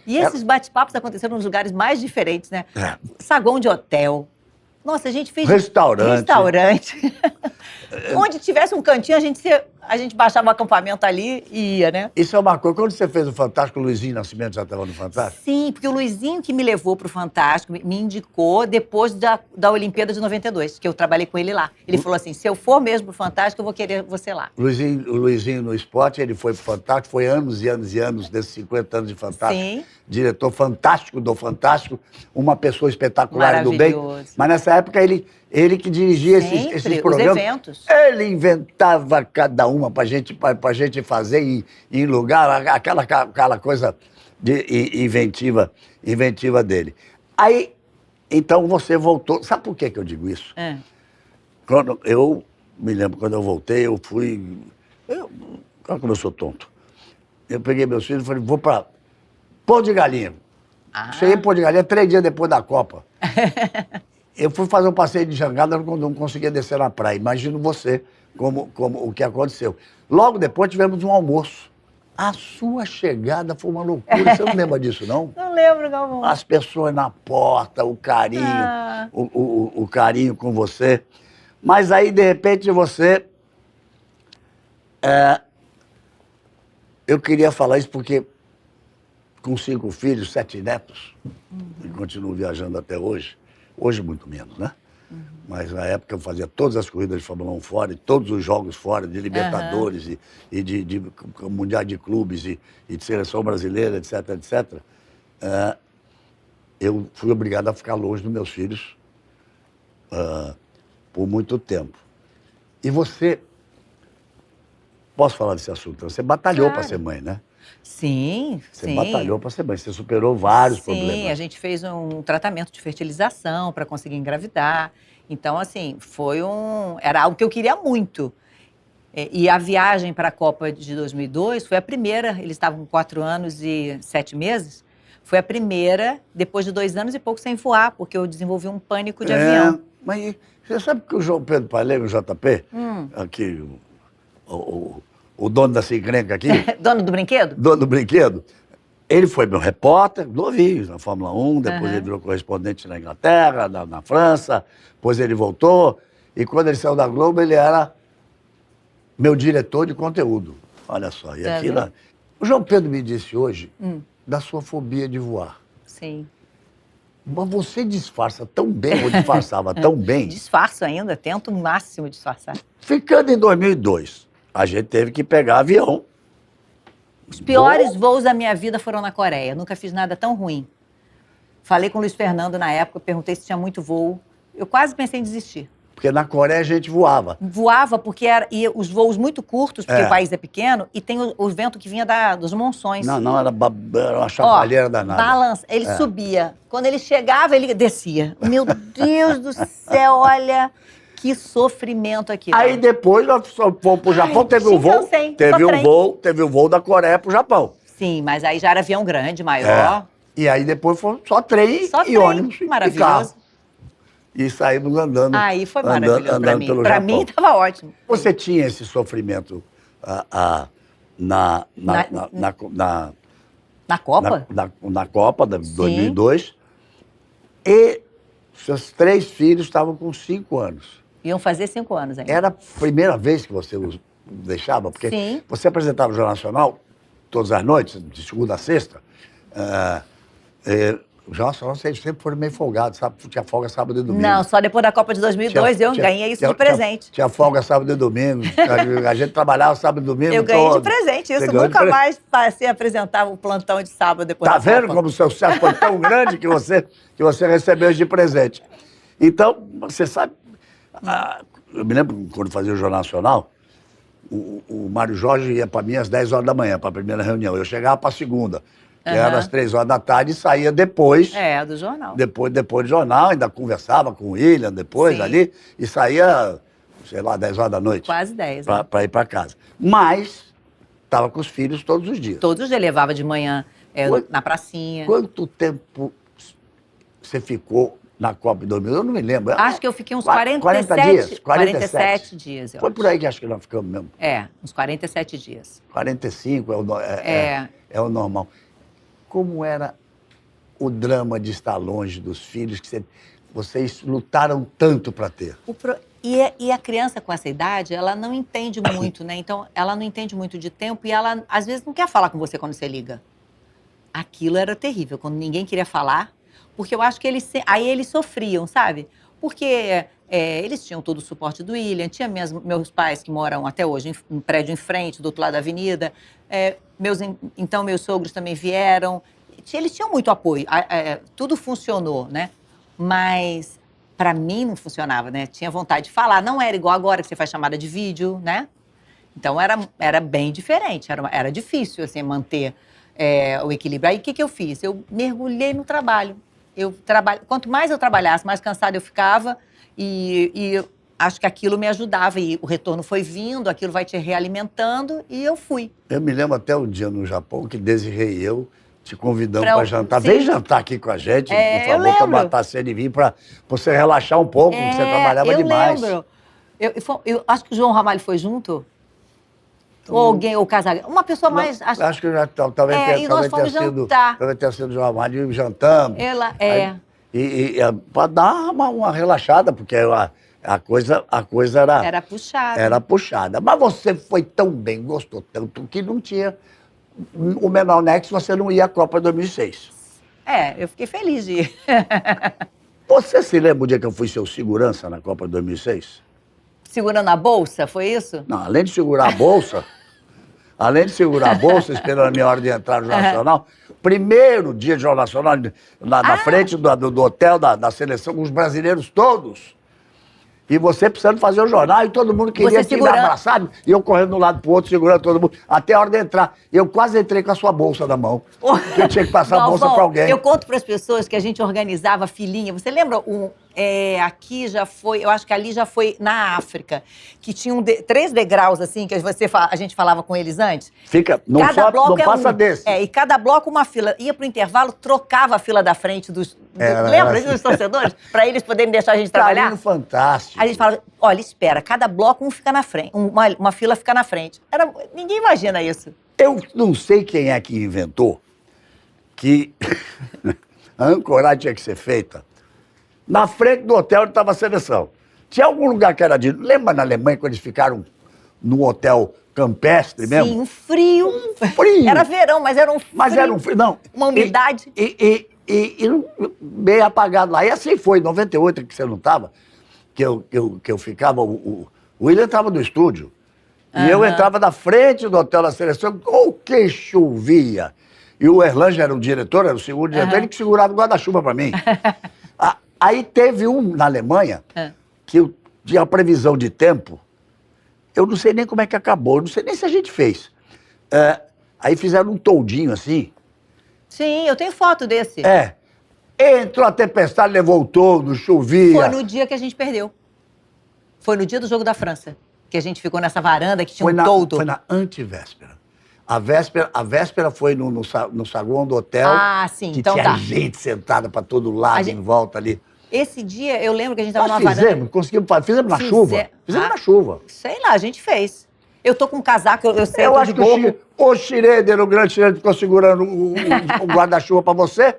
E esses bate-papos aconteceram nos lugares mais diferentes, né? Saguão de hotel. Nossa, a gente fez... Restaurante. Onde tivesse um cantinho, a gente baixava o acampamento ali e ia, né? Isso é uma coisa. Quando você fez o Fantástico, o Luizinho Nascimento já estava no Fantástico? Sim, porque o Luizinho que me levou pro Fantástico, me indicou depois da Olimpíada de 92, que eu trabalhei com ele lá. Ele falou assim, se eu for mesmo pro Fantástico, eu vou querer você lá. O Luizinho no esporte, ele foi pro Fantástico, foi anos e anos e anos, desses 50 anos de Fantástico. Sim. Diretor fantástico do Fantástico, uma pessoa espetacular e do bem. Mas nessa época ele que dirigia esses programas. Os eventos. Ele inventava cada uma pra gente fazer em lugar, aquela coisa inventiva dele. Aí, então você voltou. Sabe por que eu digo isso? Eu me lembro, quando eu voltei, eu fui... Claro que eu sou tonto. Eu peguei meus filhos e falei, vou pra Porto de Galinha. Cheguei em Porto de Galinha 3 dias depois da Copa. Eu fui fazer um passeio de jangada, não conseguia descer na praia. Imagino você, como o que aconteceu. Logo depois tivemos um almoço. A sua chegada foi uma loucura. Você não lembra disso, não? Não lembro, Galvão. As pessoas na porta, o carinho, o carinho com você. Mas aí, de repente, você... eu queria falar isso porque, com 5 filhos, 7 netos, e continuo viajando até hoje, muito menos, né? Mas na época eu fazia todas as corridas de Fórmula 1 fora, e todos os jogos fora, de Libertadores e de Mundial de Clubes e de Seleção Brasileira, etc, etc. Eu fui obrigado a ficar longe dos meus filhos por muito tempo. E você... Posso falar desse assunto? Você batalhou para ser mãe, né? Sim, Você batalhou para ser mãe, você superou vários problemas. Sim, a gente fez um tratamento de fertilização para conseguir engravidar. Então, assim, era algo que eu queria muito. E a viagem para a Copa de 2002 foi a primeira, eles estavam com 4 anos e 7 meses, foi a primeira, depois de 2 anos e pouco sem voar, porque eu desenvolvi um pânico de avião. Mas você sabe que o João Pedro Palego, o JP, aqui, o dono da encrenca aqui... Dono do brinquedo? Dono do brinquedo. Ele foi meu repórter, novinho, na Fórmula 1, depois ele virou correspondente na Inglaterra, na França, depois ele voltou. E quando ele saiu da Globo, ele era meu diretor de conteúdo. Olha só. E Tá aquilo... vendo? O João Pedro me disse hoje da sua fobia de voar. Sim. Mas você disfarça tão bem, ou disfarçava tão bem. Disfarço ainda, tento o máximo disfarçar. Ficando em 2002, a gente teve que pegar avião. Os piores voos da minha vida foram na Coreia. Nunca fiz nada tão ruim. Falei com o Luiz Fernando na época, perguntei se tinha muito voo. Eu quase pensei em desistir. Porque na Coreia a gente voava. Voava porque e os voos muito curtos, porque É. o país é pequeno, e tem o vento que vinha dos monções. Não, era uma chacoalheira danada. Balança. Ele subia. Quando ele chegava, ele descia. Meu Deus do céu, olha que sofrimento aqui. Aí depois nós fomos pro Japão, teve um voo. cansei, Teve só um trem. voo, teve um voo da Coreia pro Japão. Sim, mas aí já era avião grande, maior. E aí depois foi só trem Só e trem. ônibus e Maravilhoso. carro. E saímos andando. Aí foi maravilhoso pra mim. pelo Pra Japão. mim, tava ótimo. Você tinha esse sofrimento na Copa? na Copa de 2002. E seus 3 filhos estavam com 5 anos. Iam fazer 5 anos ainda. Era a primeira vez que você os deixava? Porque Sim. você apresentava o Jornal Nacional todas as noites, de segunda a sexta. O Jornal Nacional sempre foram meio folgados, sabe? Tinha folga sábado e domingo. Não, só depois da Copa de 2002 eu ganhei isso de presente. Tinha folga sábado e domingo. A gente trabalhava sábado e domingo Eu ganhei todo. de presente isso. Você ganhou de Nunca mais passei a apresentar o plantão de sábado depois Tá da vendo Copa. como o seu sucesso foi tão grande que você recebeu de presente? Então, você sabe... eu me lembro quando fazia o Jornal Nacional, o Mário Jorge ia para mim às 10 horas da manhã, para a primeira reunião. Eu chegava para a segunda, que era às 3 horas da tarde, e saía depois. Do jornal. Depois do jornal, ainda conversava com o William depois Sim. ali, e saía, sei lá, 10 horas da noite. Quase 10. Para ir para casa. Mas estava com os filhos todos os dias. Todos os dias levava de manhã na pracinha. Quanto tempo você ficou na Copa de 2000? Eu não me lembro. Acho que eu fiquei uns 40 47 dias? 47 dias, eu Foi acho. por aí que acho que nós ficamos mesmo. Uns 47 dias. 45 é o normal. Como era o drama de estar longe dos filhos que vocês lutaram tanto para ter? E a criança com essa idade, ela não entende muito, né? Então, ela não entende muito de tempo e ela, às vezes, não quer falar com você quando você liga. Aquilo era terrível, quando ninguém queria falar, porque eu acho que aí eles sofriam, sabe? Porque eles tinham todo o suporte do William, tinha meus pais que moram até hoje em um prédio em frente, do outro lado da avenida, então meus sogros também vieram, eles tinham muito apoio, tudo funcionou, né? Mas para mim não funcionava, né? Tinha vontade de falar, não era igual agora que você faz chamada de vídeo, né? Então era bem diferente, era difícil assim, manter o equilíbrio. Aí o que eu fiz? Eu mergulhei no trabalho. Quanto mais eu trabalhasse, mais cansada eu ficava e acho que aquilo me ajudava. E o retorno foi vindo, aquilo vai te realimentando e eu fui. Eu me lembro até um dia no Japão que Desirê e eu te convidamos Pra- para jantar. sim. Vem jantar aqui com a gente, por eu favor, lembro. tomar tacinha de vinho para você relaxar um pouco, porque você trabalhava demais. Eu lembro. Eu acho que o João Ramalho foi junto. Ou alguém, ou Casagrande. Uma pessoa mais... Acho que já talvez e nós fomos jantar. Talvez tenha sido João Amádio e jantamos. Ela Para dar uma relaxada, porque a coisa era... era puxada. Era puxada. Mas você foi tão bem, gostou tanto, que não tinha... O menor nexo, você não ia à Copa 2006. Eu fiquei feliz de ir. Você se lembra o dia que eu fui seu segurança na Copa 2006? Segurando a bolsa, foi isso? Não, além de segurar a bolsa, esperando a minha hora de entrar no Jornal Nacional, primeiro dia de Jornal Nacional, na frente do hotel da seleção, com os brasileiros todos. E você precisando fazer o jornal, e todo mundo queria te dar abraçado, e eu correndo de um lado pro outro, segurando todo mundo, até a hora de entrar. Eu quase entrei com a sua bolsa na mão, porque eu tinha que passar a bolsa para alguém. Eu conto para as pessoas que a gente organizava filinha. Você lembra aqui já foi, eu acho que ali já foi na África, que tinham 3 degraus, assim, que a gente falava com eles antes. Não passa desse. E cada bloco uma fila. Ia pro intervalo, trocava a fila da frente lembra dos torcedores? Para eles poderem deixar a gente trabalhar? Carinho fantástico. A gente fala, olha, espera, cada bloco um fica na frente, uma fila fica na frente. Ninguém imagina isso. Eu não sei quem é que inventou que a ancoragem tinha que ser feita na frente do hotel onde estava a seleção. Tinha algum lugar que era de... Lembra na Alemanha quando eles ficaram num hotel campestre mesmo? Sim, um frio. Frio. Era verão, mas era um frio. Mas era um frio, não. Uma umidade. E bem apagado lá. E assim foi, em 98, que você não estava, que eu ficava, o William estava no estúdio. E eu entrava na frente do hotel da seleção, o que chovia. E o Erlanger era o diretor, era o segundo diretor, ele que segurava o guarda-chuva para mim. Aí teve um na Alemanha, que eu tinha a previsão de tempo, eu não sei nem como é que acabou, eu não sei nem se a gente fez. Aí fizeram um toldinho assim. Sim, eu tenho foto desse. Entrou a tempestade, levou o toldo, chovia. Foi no dia que a gente perdeu. Foi no dia do jogo da França, que a gente ficou nessa varanda que tinha um toldo. Foi na antevéspera. A véspera foi no saguão do hotel. Ah, sim, que então tinha tá. gente sentada para todo lado, em volta ali. Esse dia, eu lembro que a gente tava Nós numa varanda. conseguimos fazer. Fizemos na chuva. Fizemos na chuva. Sei lá, a gente fez. Eu tô com um casaco, eu sei, Eu tô acho de que gorro. o Schroeder, o grande Schroeder, ficou segurando o guarda-chuva para você.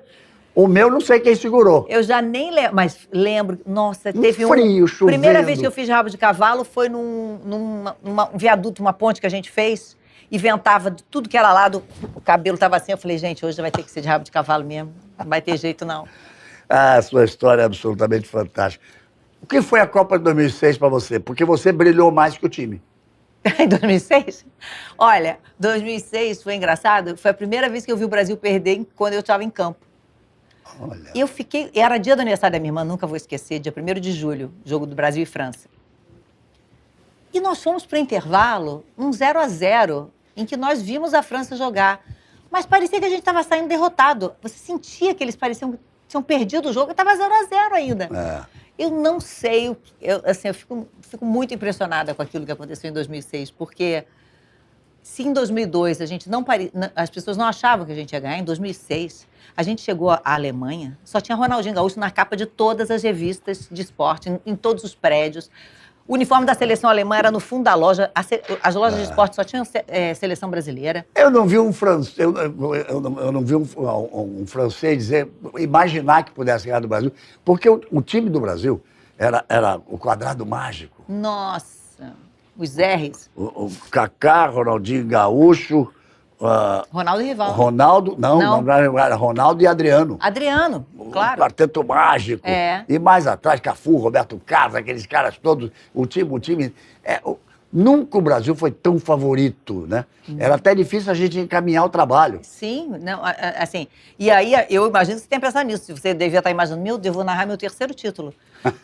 O meu, não sei quem segurou. Eu já nem lembro, mas lembro, nossa, teve frio, chovendo. Primeira vez que eu fiz rabo de cavalo foi num viaduto, uma ponte que a gente fez, e ventava de tudo que era lado, o cabelo tava assim, eu falei, gente, hoje vai ter que ser de rabo de cavalo mesmo, não vai ter jeito não. A sua história é absolutamente fantástica. O que foi a Copa de 2006 para você? Porque você brilhou mais que o time. Em 2006? Olha, 2006 foi engraçado, foi a primeira vez que eu vi o Brasil perder quando eu estava em campo. Olha. E eu fiquei, era dia do aniversário da minha irmã, nunca vou esquecer, dia 1º de julho, jogo do Brasil e França. E nós fomos para o intervalo, um 0-0, em que nós vimos a França jogar. Mas parecia que a gente estava saindo derrotado. Você sentia que eles pareciam que tinham perdido o jogo e estava 0-0 ainda. Eu não sei, eu fico muito impressionada com aquilo que aconteceu em 2006, porque se em 2002 a gente as pessoas não achavam que a gente ia ganhar, em 2006 a gente chegou à Alemanha, só tinha Ronaldinho Gaúcho na capa de todas as revistas de esporte, em todos os prédios. O uniforme da seleção alemã era no fundo da loja, as lojas de esporte só tinham seleção brasileira. Eu não vi um francês, francês imaginar que pudesse ganhar do Brasil, porque o time do Brasil era o quadrado mágico. Nossa, os R's. O Kaká, Ronaldinho Gaúcho... Ronaldo e Rivaldo. Ronaldo, não era Ronaldo e Adriano. Adriano, claro. O quarteto mágico. E mais atrás, Cafu, Roberto Carlos, aqueles caras todos. O time. Nunca o Brasil foi tão favorito, né? Era até difícil a gente encaminhar o trabalho. Sim, não, assim. E aí, eu imagino que você tenha pensado nisso. Você devia estar imaginando, meu Deus, vou narrar meu 3º título.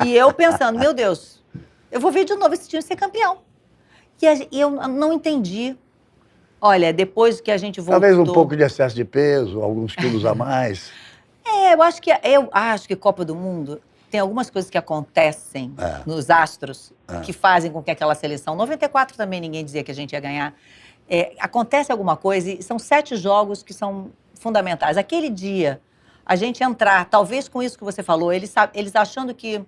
E eu pensando, meu Deus, eu vou ver de novo esse time ser campeão. E eu não entendi. Olha, depois que a gente voltou... Talvez um pouco de excesso de peso, alguns quilos a mais. Eu acho que Copa do Mundo tem algumas coisas que acontecem nos astros que fazem com que aquela seleção... 94 também ninguém dizia que a gente ia ganhar. Acontece alguma coisa e são 7 jogos que são fundamentais. Aquele dia, a gente entrar, talvez com isso que você falou, eles achando que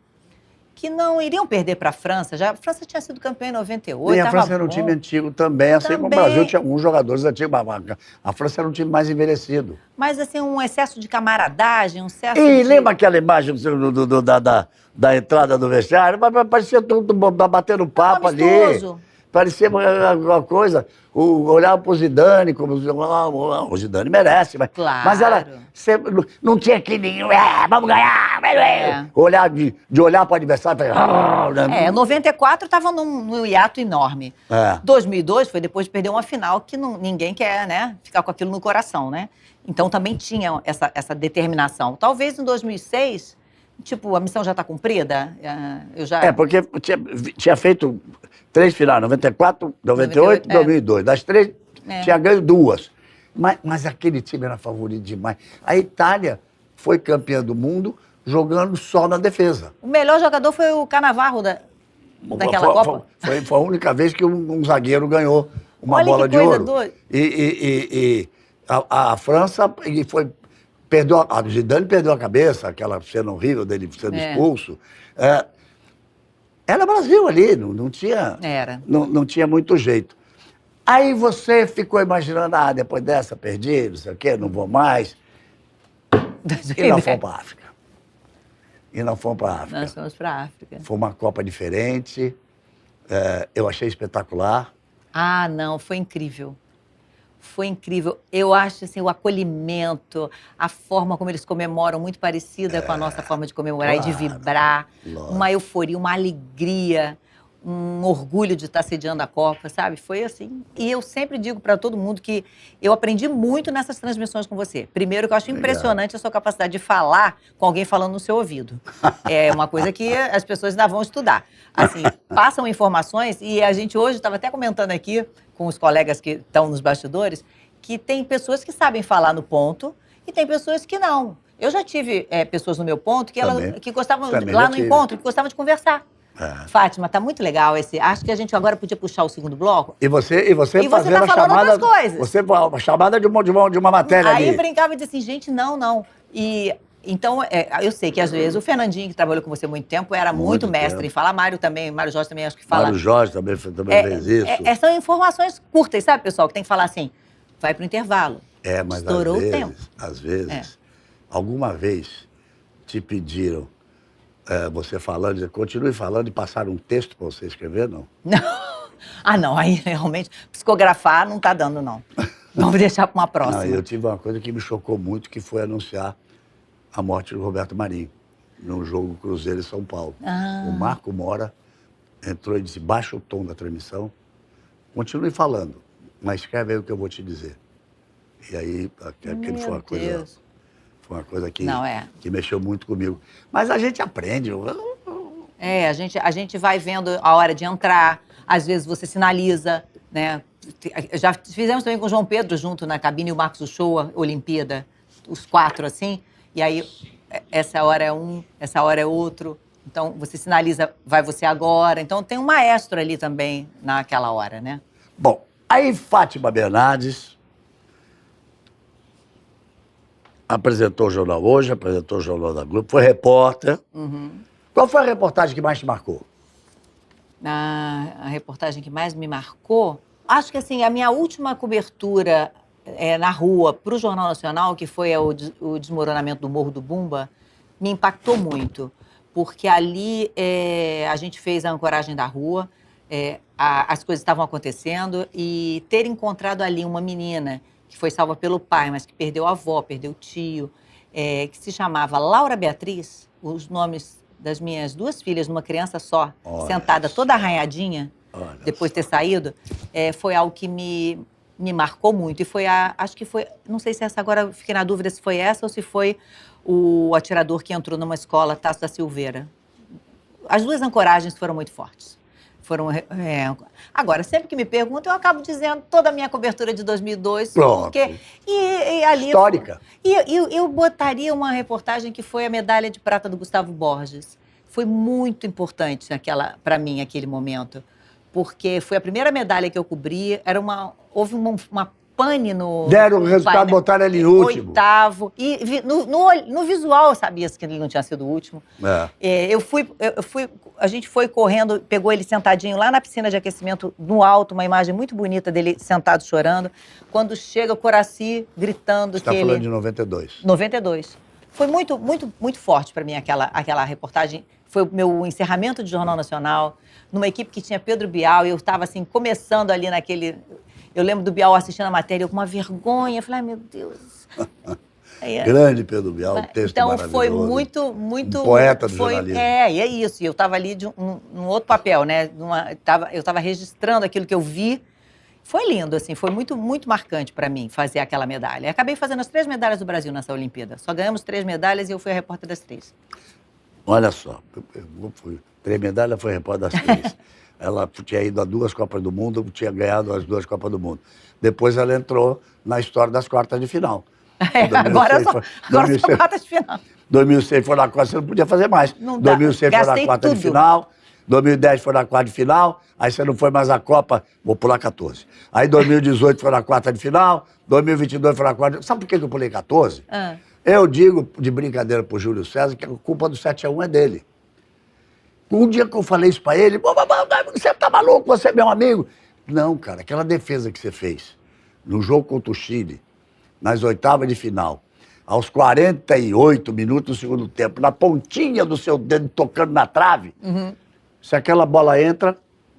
não iriam perder para a França. A França tinha sido campeã em 98. E a França era um time antigo também, assim como o Brasil tinha alguns jogadores antigos. A França era um time mais envelhecido. Mas, assim, um excesso de camaradagem, um excesso de... lembra aquela imagem da entrada do vestiário? Parecia todo mundo batendo papo ali. Parecia uma coisa... Olhava para o Zidane, como o Zidane merece, mas, claro. Mas não tinha aqui nenhum, vamos ganhar, de olhar para o adversário e 94 estava num hiato enorme. 2002 foi depois de perder uma final que ninguém quer, né, ficar com aquilo no coração, né? Então também tinha essa determinação. Talvez em 2006, tipo, a missão já está cumprida? Porque tinha feito 3 finais, 94, 98 e 2002. Das 3, tinha ganho 2. Mas aquele time era favorito demais. A Itália foi campeã do mundo jogando só na defesa. O melhor jogador foi o Cannavaro daquela Copa? Foi a única vez que um zagueiro ganhou uma bola de ouro. E a França perdeu, a Zidane perdeu a cabeça, aquela cena horrível dele sendo expulso. Era Brasil ali, não tinha muito jeito. Aí você ficou imaginando, depois dessa perdi, não sei o quê, não vou mais. E nós fomos para a África. e nós fomos para a África. Nós fomos para a África. Foi uma Copa diferente, eu achei espetacular. Ah, não, foi incrível. Foi incrível. Eu acho assim, o acolhimento, a forma como eles comemoram, muito parecida com a nossa forma de comemorar e de claro, vibrar. lógico. Uma euforia, uma alegria, um orgulho de estar sediando a Copa, sabe? Foi assim. E eu sempre digo para todo mundo que eu aprendi muito nessas transmissões com você. Primeiro, que eu acho impressionante a sua capacidade de falar com alguém falando no seu ouvido. É uma coisa que as pessoas ainda vão estudar. Assim, passam informações e a gente hoje estava até comentando aqui com os colegas que estão nos bastidores que tem pessoas que sabem falar no ponto e tem pessoas que não. Eu já tive pessoas no meu ponto que gostavam, Também lá já no tive. encontro, que gostavam de conversar. Fátima, tá muito legal esse. Acho que a gente agora podia puxar o segundo bloco. E você fazendo tá a falando chamada... outras coisas. Você a chamada de uma matéria Aí ali. brincava e dizia assim, gente, não. E então, eu sei que às vezes o Fernandinho, que trabalhou com você há muito tempo, era muito mestre tempo. em falar. Mário Jorge também acho que fala. Mário Jorge também fez isso. São informações curtas, sabe, pessoal? Que tem que falar assim, vai pro intervalo. Mas Estourou o tempo. às vezes, alguma vez te pediram, você falando, continue falando e passaram um texto para você escrever, não? Não, aí realmente, psicografar não tá dando, não. Vamos deixar para uma próxima. Eu tive uma coisa que me chocou muito, que foi anunciar a morte do Roberto Marinho, num jogo Cruzeiro e São Paulo. O Marco Mora entrou e disse, baixa o tom da transmissão, continue falando, mas escreve aí o que eu vou te dizer. E aí, aquilo foi uma coisa que mexeu muito comigo. Mas a gente aprende. A gente vai vendo a hora de entrar, às vezes você sinaliza, né? Já fizemos também com o João Pedro junto na cabine, e o Marcos Uchoa, Olimpíada, os 4 assim, e aí essa hora é um, essa hora é outro. Então você sinaliza, vai você agora. Então tem um maestro ali também naquela hora, né? Bom, aí Fátima Bernardes apresentou o Jornal Hoje, apresentou o Jornal da Globo, foi repórter. Qual foi a reportagem que mais te marcou? A reportagem que mais me marcou, acho que assim, a minha última cobertura na rua para o Jornal Nacional, que foi o desmoronamento do Morro do Bumba, me impactou muito, porque ali a gente fez a ancoragem da rua, as coisas estavam acontecendo e ter encontrado ali uma menina que foi salva pelo pai, mas que perdeu a avó, perdeu o tio, que se chamava Laura Beatriz, os nomes das minhas 2 filhas, numa criança só, sentada toda arranhadinha, depois de ter saído, foi algo que me marcou muito. E foi acho que foi, não sei se essa agora, fiquei na dúvida se foi essa ou se foi o atirador que entrou numa escola, Tasso da Silveira. As 2 ancoragens foram muito fortes. Agora, sempre que me perguntam, eu acabo dizendo toda a minha cobertura de 2002. Pronto. Porque, e ali histórica. Eu botaria uma reportagem que foi a medalha de prata do Gustavo Borges. Foi muito importante para mim, aquele momento. Porque foi a primeira medalha que eu cobri. Houve uma pane no... Deram o resultado, botaram ele em último. 8º. E no visual eu sabia que ele não tinha sido o último. A gente foi correndo, pegou ele sentadinho lá na piscina de aquecimento, no alto, uma imagem muito bonita dele sentado chorando. Quando chega o Coraci gritando Você está falando de 92. 92. Foi muito, muito, muito forte para mim aquela reportagem. Foi o meu encerramento de Jornal Nacional, numa equipe que tinha Pedro Bial, e eu estava assim, começando ali naquele... Eu lembro do Bial assistindo a matéria, eu com uma vergonha, eu falei, ai meu Deus. Grande Pedro Bial, texto então, maravilhoso. Foi muito... Um poeta do jornalismo. E é isso. E eu estava ali num outro papel, né? Eu estava registrando aquilo que eu vi. Foi lindo, assim. Foi muito, muito marcante para mim fazer aquela medalha. Eu acabei fazendo as 3 medalhas do Brasil nessa Olimpíada. Só ganhamos 3 medalhas e eu fui a repórter das 3. Olha só. 3 medalhas, foi repórter das 3. Ela tinha ido a 2 Copas do Mundo, tinha ganhado as 2 Copas do Mundo. Depois ela entrou na história das quartas de final. Agora são quartas de final. 2006 foi na quarta, você não podia fazer mais. Não dá. 2006 foi na quarta de final, 2010 foi na quarta de final, aí você não foi mais à Copa, vou pular 14. Aí 2018 foi na quarta de final, 2022 foi na quarta. Sabe por que eu pulei 14? Eu digo de brincadeira pro Júlio César que a culpa do 7-1 é dele. Um dia que eu falei isso pra ele, você tá maluco, você é meu amigo. Não, cara, aquela defesa que você fez no jogo contra o Chile, nas 8ª de final, aos 48 minutos do segundo tempo, na pontinha do seu dedo, tocando na trave, se aquela bola entra,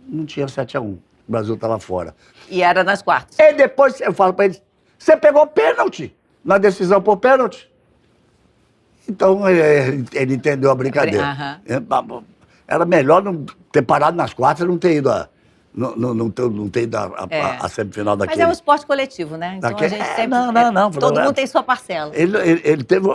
não tinha 7-1. O Brasil estava fora. E era nas quartas. E depois eu falo para eles, você pegou pênalti na decisão por pênalti? Então ele entendeu a brincadeira. Era melhor não ter parado nas quartas e não ter ido não ter ido a semifinal daquele. Mas é um esporte coletivo, né? Então a gente sempre... Não. Todo mundo tem sua parcela. Ele teve...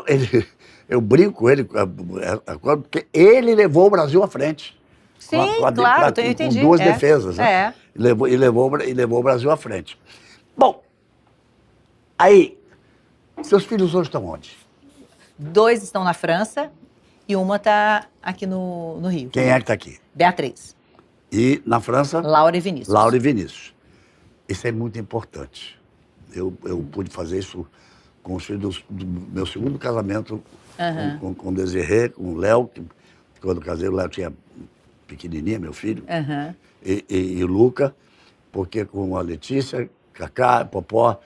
eu brinco com ele, porque ele levou o Brasil à frente. Sim, claro, eu entendi. Com duas defesas, né? É. E levou o Brasil à frente. Bom, aí, seus filhos hoje estão onde? 2 estão na França e uma está aqui no Rio. Quem é que está aqui? Beatriz. E na França? Laura e Vinícius. Laura e Vinícius. Isso é muito importante. Eu pude fazer isso com os filhos do meu segundo casamento, com o Desirê, com o Léo, que quando eu casei, o Léo tinha pequenininha, meu filho, e o Luca, porque com a Letícia, Cacá, Popó,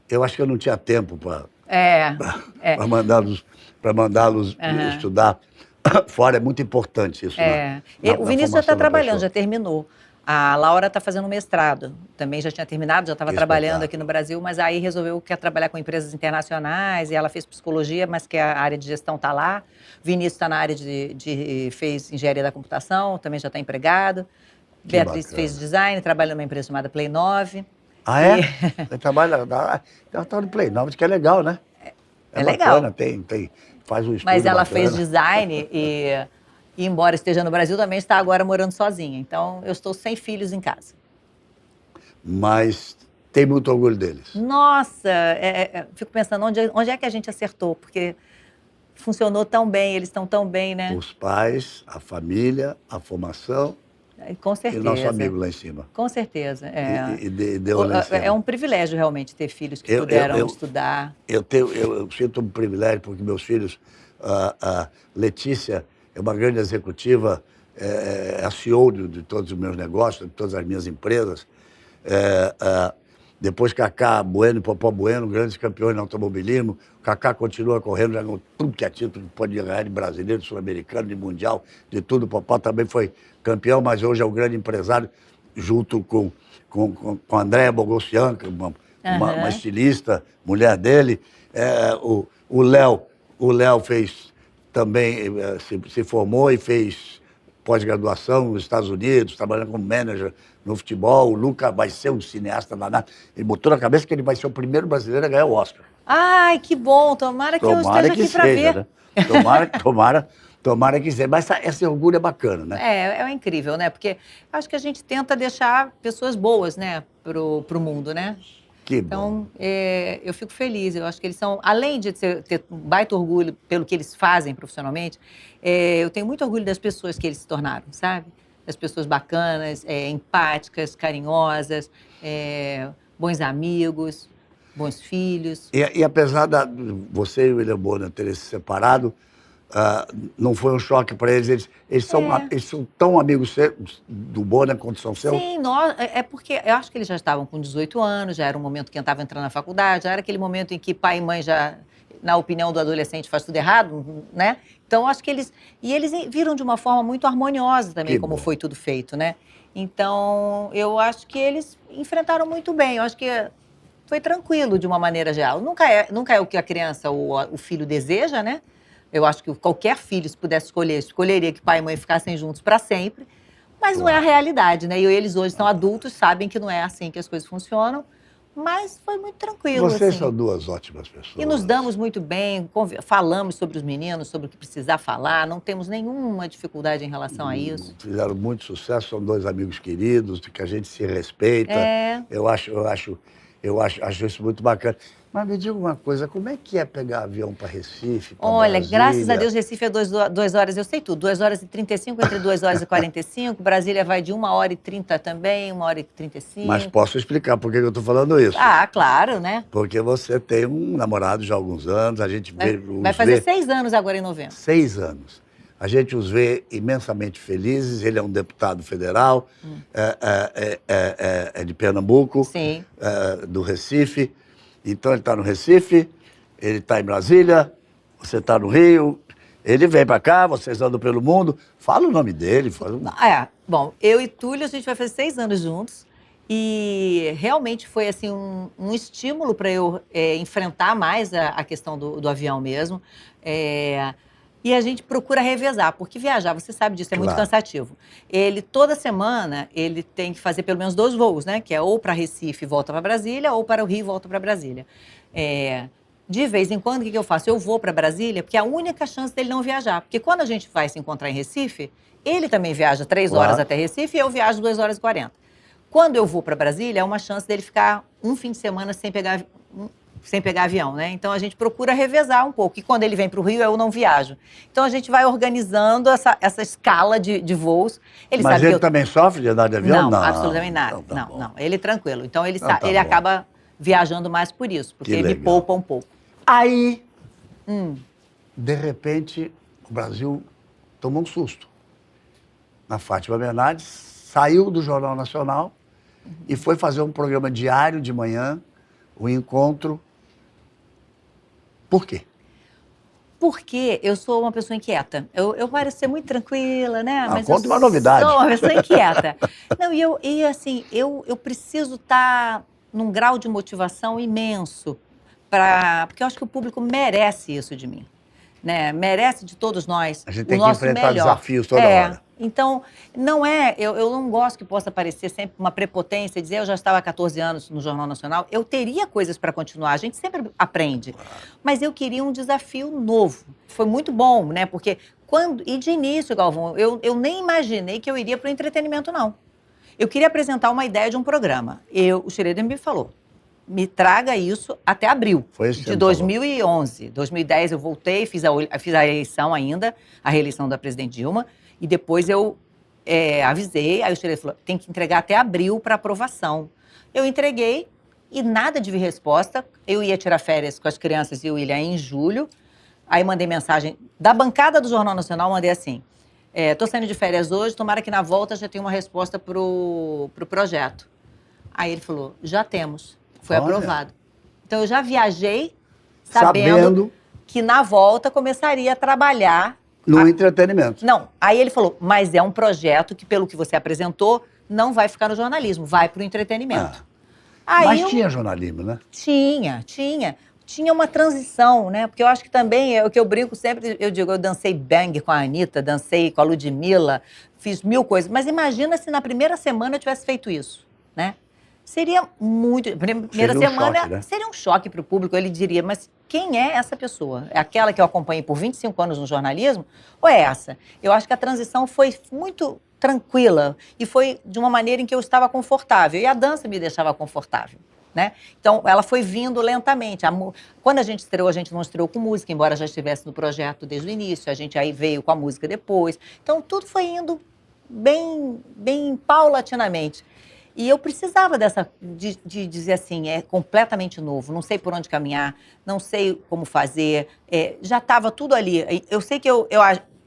eu acho que eu não tinha tempo para mandá-los estudar fora. É muito importante isso. O Vinícius já está trabalhando, já terminou. A Laura está fazendo mestrado, também já tinha terminado, já estava trabalhando aqui no Brasil, mas aí resolveu que quer trabalhar com empresas internacionais, e ela fez psicologia, mas que a área de gestão está lá. Vinícius está na área fez engenharia da computação, também já está empregado. Beatriz fez design, trabalha numa empresa chamada Play 9. Ah, é? Você trabalha... Ela está no Play 9, que é legal, né? É legal. Bacana, faz um estudo Mas ela bacana. fez design e, embora esteja no Brasil, também está agora morando sozinha. Então, eu estou sem filhos em casa. Mas tem muito orgulho deles. Nossa, fico pensando, onde é que a gente acertou? Porque funcionou tão bem, eles estão tão bem, né? Os pais, a família, a formação... Com certeza. E nosso amigo lá em cima. Com certeza. E deu lá em cima. É um privilégio realmente ter filhos que puderam estudar. Eu sinto um privilégio porque meus filhos, a Letícia é uma grande executiva, é a CEO de todos os meus negócios, de todas as minhas empresas. Depois Cacá Bueno e Popó Bueno, grandes campeões no automobilismo. Cacá continua correndo, já ganhou tudo que é título, pode ganhar de brasileiro, de sul-americano, de mundial, de tudo. Popó também foi campeão, mas hoje é o grande empresário, junto com a Andréa Bogossian, uma estilista, mulher dele. O Léo fez também, se formou e fez pós-graduação nos Estados Unidos, trabalhando como manager no futebol. O Luca vai ser um cineasta danado. Ele botou na cabeça que ele vai ser o primeiro brasileiro a ganhar o Oscar. Ai, que bom! Tomara que eu esteja aqui para ver. Né? Tomara que seja. Mas esse orgulho é bacana, né? É incrível, né? Porque acho que a gente tenta deixar pessoas boas, né, pro mundo, né? Que bom. Então, eu fico feliz. Eu acho que eles são, além de ter um baita orgulho pelo que eles fazem profissionalmente, eu tenho muito orgulho das pessoas que eles se tornaram, sabe? Das pessoas bacanas, empáticas, carinhosas, bons amigos, bons filhos. E apesar você e o William Bonner terem se separado, não foi um choque para eles? Eles são tão amigos do Bonner quanto são seus? Sim, porque eu acho que eles já estavam com 18 anos, já era um momento que eu estava entrando na faculdade, já era aquele momento em que pai e mãe já, na opinião do adolescente, faz tudo errado, né? Então, acho que eles viram de uma forma muito harmoniosa também, como foi tudo feito, né? Então, eu acho que eles enfrentaram muito bem. Eu acho que foi tranquilo de uma maneira geral. Nunca é o que a criança ou o filho deseja, né? Eu acho que qualquer filho, se pudesse escolher, escolheria que pai e mãe ficassem juntos para sempre. Mas não é a realidade, né? E eles hoje são adultos, sabem que não é assim que as coisas funcionam. Mas foi muito tranquilo. Vocês assim. são duas ótimas pessoas. E nos damos muito bem, falamos sobre os meninos, sobre o que precisar falar, não temos nenhuma dificuldade em relação a isso. Fizeram muito sucesso, são dois amigos queridos, que a gente se respeita. Eu acho isso muito bacana. Mas me diga uma coisa, como é que é pegar avião para Recife, pra Olha, Brasília? graças a Deus, Recife é 2 horas, eu sei tudo, 2 horas e 35, entre 2 horas e 45, Brasília vai de 1 hora e 30 também, 1 hora e 35. Mas posso explicar por que eu estou falando isso? Ah, claro, né? Porque você tem um namorado já há alguns anos, a gente Vai fazer 6 anos agora em novembro. 6 anos. A gente os vê imensamente felizes, ele é um deputado federal, é de Pernambuco, Sim. Do Recife. Então ele está no Recife, ele está em Brasília, você está no Rio, ele vem para cá, vocês andam pelo mundo. Fala o nome dele. Bom, eu e Túlio, a gente vai fazer 6 anos juntos. E realmente foi assim um estímulo para eu enfrentar mais a questão do avião mesmo. E a gente procura revezar, porque viajar, você sabe disso, é muito cansativo. Ele, toda semana, ele tem que fazer pelo menos 2 voos, né? Que é ou para Recife e volta para Brasília, ou para o Rio e volta para Brasília. De vez em quando, o que eu faço? Eu vou para Brasília, porque é a única chance dele não viajar. Porque quando a gente vai se encontrar em Recife, ele também viaja 3 horas até Recife e eu viajo 2 horas e 40. Quando eu vou para Brasília, é uma chance dele ficar um fim de semana sem pegar avião, né? Então, a gente procura revezar um pouco. E quando ele vem para o Rio, eu não viajo. Então, a gente vai organizando essa escala de voos. Mas ele também sofre de andar de avião? Não, absolutamente nada. Não. Ele é tranquilo. Então, ele acaba viajando mais por isso, porque ele me poupa um pouco. Aí, de repente, o Brasil tomou um susto. A Fátima Bernardes saiu do Jornal Nacional e foi fazer um programa diário de manhã, o Encontro. Por quê? Porque eu sou uma pessoa inquieta. Eu pareço ser muito tranquila, né? Mas conta uma novidade. Sou uma pessoa inquieta. Não, eu preciso estar num grau de motivação imenso, porque eu acho que o público merece isso de mim. Né? Merece de todos nós. A gente tem que enfrentar desafios toda hora. Então, eu não gosto que possa parecer sempre uma prepotência, dizer eu já estava há 14 anos no Jornal Nacional, eu teria coisas para continuar, a gente sempre aprende, mas eu queria um desafio novo. Foi muito bom, né, porque de início, Galvão, eu nem imaginei que eu iria para o entretenimento, não. Eu queria apresentar uma ideia de um programa. O Schroeder me falou, me traga isso até abril de 2011. 2010 eu voltei, fiz a eleição ainda, a reeleição da presidente Dilma, e depois eu avisei, aí o Schroeder falou, tem que entregar até abril para aprovação. Eu entreguei e nada de vir resposta. Eu ia tirar férias com as crianças e o William em julho, aí mandei mensagem da bancada do Jornal Nacional, mandei assim, tô saindo de férias hoje, tomara que na volta já tenha uma resposta pro projeto. Aí ele falou, já temos. Foi aprovado. Então, eu já viajei sabendo que na volta começaria a trabalhar... No entretenimento. Não. Aí ele falou, mas é um projeto que, pelo que você apresentou, não vai ficar no jornalismo, vai para o entretenimento. Mas tinha jornalismo, né? Tinha. Tinha uma transição, né? Porque eu acho que também, é o que eu brinco sempre, eu digo, eu dancei bang com a Anitta, dancei com a Ludmilla, fiz 1000 coisas. Mas imagina se na primeira semana eu tivesse feito isso, né? Seria muito... Primeira semana choque, né? Seria um choque para o público. Ele diria, mas quem é essa pessoa? É aquela que eu acompanhei por 25 anos no jornalismo? Ou é essa? Eu acho que a transição foi muito tranquila e foi de uma maneira em que eu estava confortável. E a dança me deixava confortável, né? Então, ela foi vindo lentamente. Quando a gente estreou, a gente não estreou com música, embora já estivesse no projeto desde o início. A gente aí veio com a música depois. Então, tudo foi indo bem paulatinamente. E eu precisava de dizer assim, é completamente novo, não sei por onde caminhar, não sei como fazer, já estava tudo ali. Eu sei que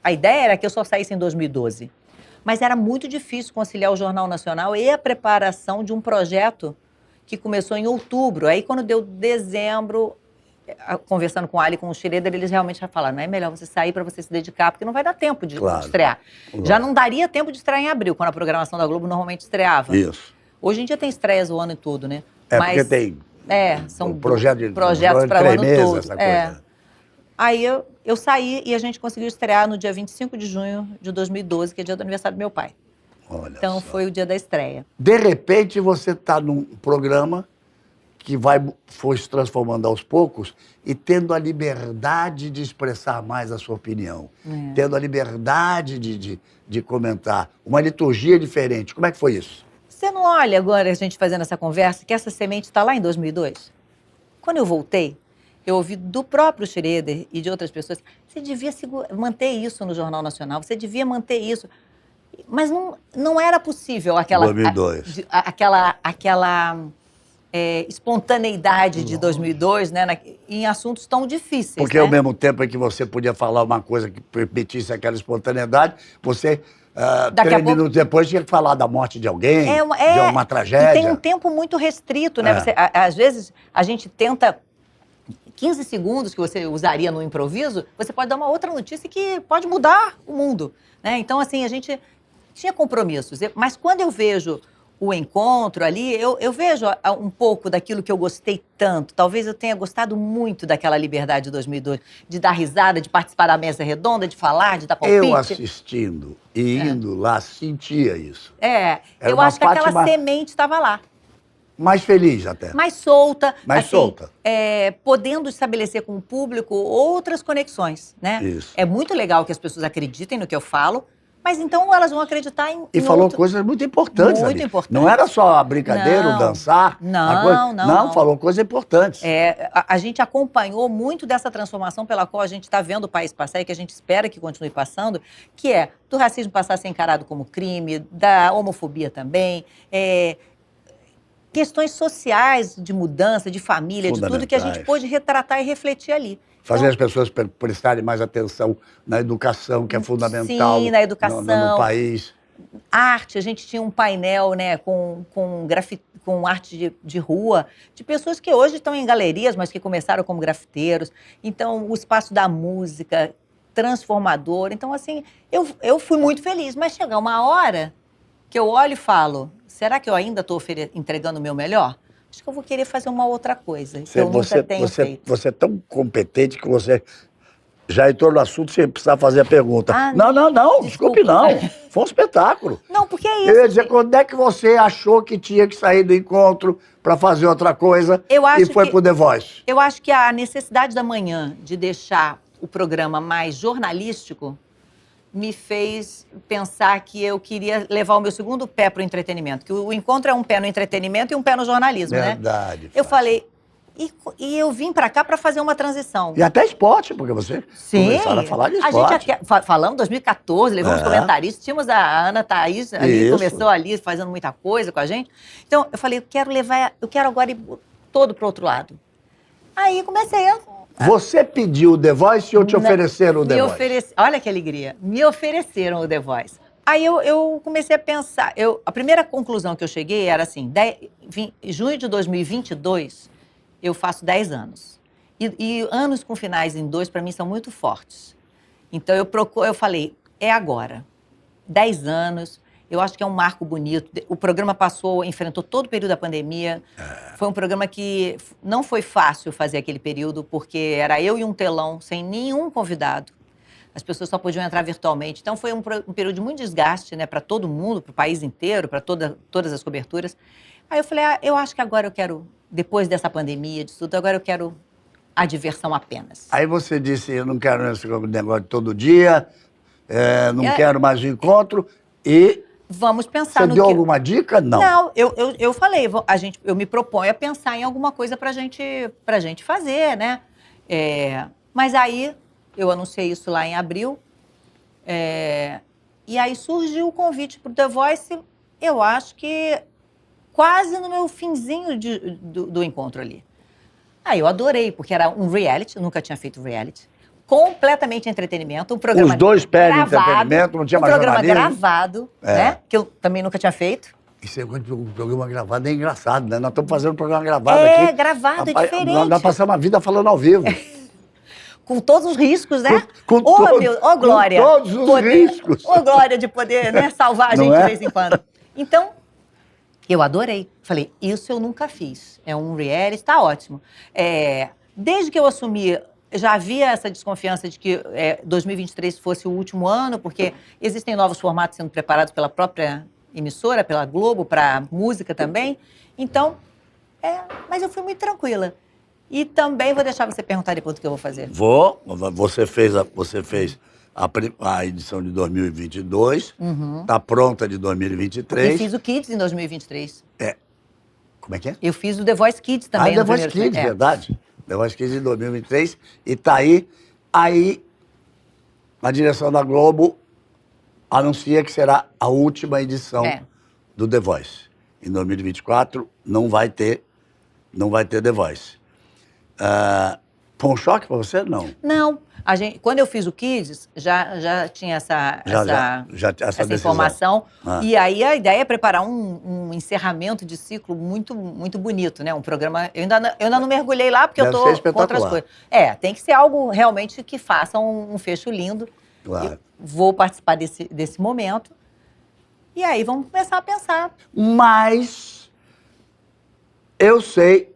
a ideia era que eu só saísse em 2012, mas era muito difícil conciliar o Jornal Nacional e a preparação de um projeto que começou em outubro. Aí, quando deu dezembro, conversando com o Ali e com o Schroeder, eles realmente já falaram, não é melhor você sair para você se dedicar, porque não vai dar tempo de estrear. Já não daria tempo de estrear em abril, quando a programação da Globo normalmente estreava. Isso. Hoje em dia tem estreias o ano e tudo, né? Porque tem são projetos para o ano todo. Essa coisa. Aí eu saí e a gente conseguiu estrear no dia 25 de junho de 2012, que é dia do aniversário do meu pai. Olha então, só. foi o dia da estreia. De repente, você está num programa que foi se transformando aos poucos e tendo a liberdade de expressar mais a sua opinião. Tendo a liberdade de comentar. Uma liturgia diferente. Como é que foi isso? Você não olha agora, a gente fazendo essa conversa, que essa semente está lá em 2002? Quando eu voltei, eu ouvi do próprio Schroeder e de outras pessoas, você devia manter isso no Jornal Nacional, você devia manter isso. Mas não era possível aquela... 2002. Aquela espontaneidade de 2002, né, em assuntos tão difíceis. Porque ao mesmo tempo em que você podia falar uma coisa que permitisse aquela espontaneidade, você Daqui a 3 pouco- minutos depois tinha que falar da morte de alguém, de uma E tragédia. tem um tempo muito restrito, né? É. Às vezes, a gente tenta 15 segundos que você usaria no improviso, você pode dar uma outra notícia que pode mudar o mundo, né? Então, assim, a gente tinha compromissos. Mas quando eu vejo o encontro ali, eu vejo um pouco daquilo que eu gostei tanto. Talvez eu tenha gostado muito daquela Liberdade de 2002, de dar risada, de participar da mesa redonda, de falar, de dar palpite. Eu assistindo e indo lá, sentia isso. Era Eu uma acho que aquela Fátima- semente estava lá. Mais feliz até. Mais solta. Mais assim, solta. Podendo estabelecer com o público outras conexões, né? Isso. É muito legal que as pessoas acreditem no que eu falo, mas então elas vão acreditar em E em falou outro... coisas muito importantes Muito ali. importantes. Não era só a brincadeira, Não. o dançar. Não, não. Falou coisas importantes. A gente acompanhou muito dessa transformação pela qual a gente está vendo o país passar e que a gente espera que continue passando, que é do racismo passar a ser encarado como crime, da homofobia também, questões sociais de mudança, de família, de tudo que a gente Fundamentais. pôde retratar e refletir ali. Fazer Então, as pessoas prestarem mais atenção na educação, que é fundamental Sim, na educação. no país. arte, a gente tinha um painel, né, com arte de rua, de pessoas que hoje estão em galerias, mas que começaram como grafiteiros. Então, o espaço da música, transformador. Então, assim, eu fui muito feliz, mas chega uma hora que eu olho e falo, será que eu ainda estou entregando o meu melhor? Acho que eu vou querer fazer uma outra coisa, que eu nunca tenho feito. Você é tão competente que você já entrou no assunto sem precisar fazer a pergunta. Ah, Não, desculpe desculpa. não. Foi um espetáculo. Não, porque é Eu ia isso. dizer, quando é que você achou que tinha que sair do encontro para fazer outra coisa Eu acho e foi que- pro The Voice? Eu acho que a necessidade da manhã de deixar o programa mais jornalístico me fez pensar que eu queria levar o meu segundo pé para o entretenimento. Que o encontro é um pé no entretenimento e um pé no jornalismo, né? Verdade. Eu Fátima. falei, e eu vim para cá para fazer uma transição. E até esporte, porque você começaram a falar de esporte. Falamos em 2014, levamos comentaristas, tínhamos a Ana Thaís ali, Isso. começou ali fazendo muita coisa com a gente. Então, eu falei, eu quero agora ir todo pro outro lado. Aí comecei a... Você pediu o The Voice ou te ofereceram o The Voice? Olha que alegria. Me ofereceram o The Voice. Aí eu comecei a pensar. A primeira conclusão que eu cheguei era assim, em junho de 2022, eu faço 10 anos. E anos com finais em 2, para mim, são muito fortes. Então, eu falei, é agora. 10 anos, eu acho que é um marco bonito. O programa enfrentou todo o período da pandemia. Foi um programa que não foi fácil fazer aquele período, porque era eu e um telão, sem nenhum convidado. As pessoas só podiam entrar virtualmente. Então, foi um período de muito desgaste, né, para todo mundo, para o país inteiro, para todas as coberturas. Aí eu falei, eu acho que agora eu quero, depois dessa pandemia, disso tudo, agora eu quero a diversão apenas. Aí você disse, eu não quero esse negócio de todo dia, não quero mais o encontro, e Vamos pensar você no deu que... alguma dica? Não. Não, eu falei, eu me proponho a pensar em alguma coisa pra gente fazer, né? Mas aí, eu anunciei isso lá em abril, e aí surgiu o convite pro The Voice, eu acho que quase no meu finzinho do encontro ali. Aí eu adorei, porque era um reality, eu nunca tinha feito reality, completamente entretenimento, um programa Os dois pedem gravado, entretenimento, não tinha mais um programa jornalismo. gravado, né? Que eu também nunca tinha feito. Esse negócio de programa gravado é engraçado, né? Nós estamos fazendo um programa gravado aqui. Gravado, é diferente. Nós passamos a vida falando ao vivo. Com todos os riscos, né? Com Glória. Com todos os riscos. Glória de poder, né, salvar a Não gente é? de vez em quando. Então, eu adorei. Falei, isso eu nunca fiz. É um reality, tá ótimo. Desde que eu assumi, já havia essa desconfiança de que 2023 fosse o último ano, porque existem novos formatos sendo preparados pela própria emissora, pela Globo, para música também. Então, mas eu fui muito tranquila. E também vou deixar você perguntar depois do que eu vou fazer. Você fez a edição de 2022, está pronta de 2023. E fiz o Kids em 2023. Como é que é? Eu fiz o The Voice Kids também. The Voice Kids, verdade. The Voice Kids em 2023. E tá aí. Aí, a direção da Globo anuncia que será a última edição do The Voice. Em 2024 não vai ter The Voice. Foi um choque pra você? Não. Não. Quando eu fiz o Kids, já tinha essa decisão. informação. Ah. E aí a ideia é preparar um encerramento de ciclo muito, muito bonito, né? Um programa. Eu ainda não mergulhei lá, porque Deve eu ser tô espetacular. com outras coisas. Tem que ser algo realmente que faça um fecho lindo. Claro. Eu vou participar desse momento. E aí vamos começar a pensar. Mas eu sei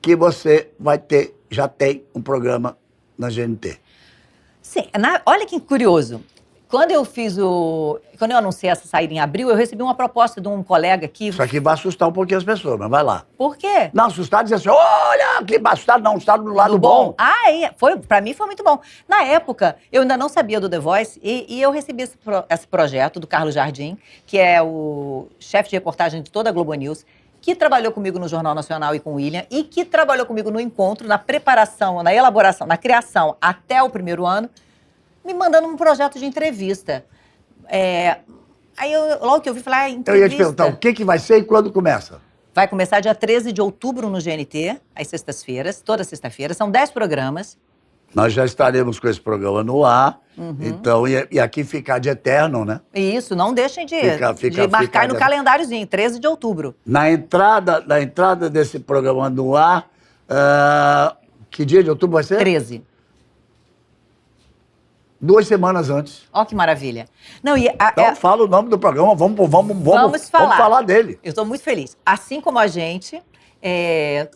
que você já tem um programa na GNT. Sim, olha que curioso. Quando eu anunciei essa saída em abril, eu recebi uma proposta de um colega que... Isso aqui vai assustar um pouquinho as pessoas, mas vai lá. Por quê? Não, assustar dizer assim, olha, que assustado, não, assustado do lado bom. Pra mim foi muito bom. Na época, eu ainda não sabia do The Voice e eu recebi esse projeto do Carlos Jardim, que é o chefe de reportagem de toda a Globo News, que trabalhou comigo no Jornal Nacional e com o William, e que trabalhou comigo no encontro, na preparação, na elaboração, na criação até o primeiro ano, me mandando um projeto de entrevista. Aí, logo que eu vi, falei, entrevista... Eu ia te perguntar o que vai ser e quando começa? Vai começar dia 13 de outubro no GNT, às sextas-feiras, toda sexta-feira. São 10 programas. Nós já estaremos com esse programa no ar, então, e aqui ficar de eterno, né? Isso, não deixem de Fica marcar no calendáriozinho, 13 de outubro. Na entrada desse programa no ar, que dia de outubro vai ser? 13. 2 semanas antes. Ó que maravilha. Não, Então fala o nome do programa, vamos falar dele. Eu estou muito feliz. Assim como a gente,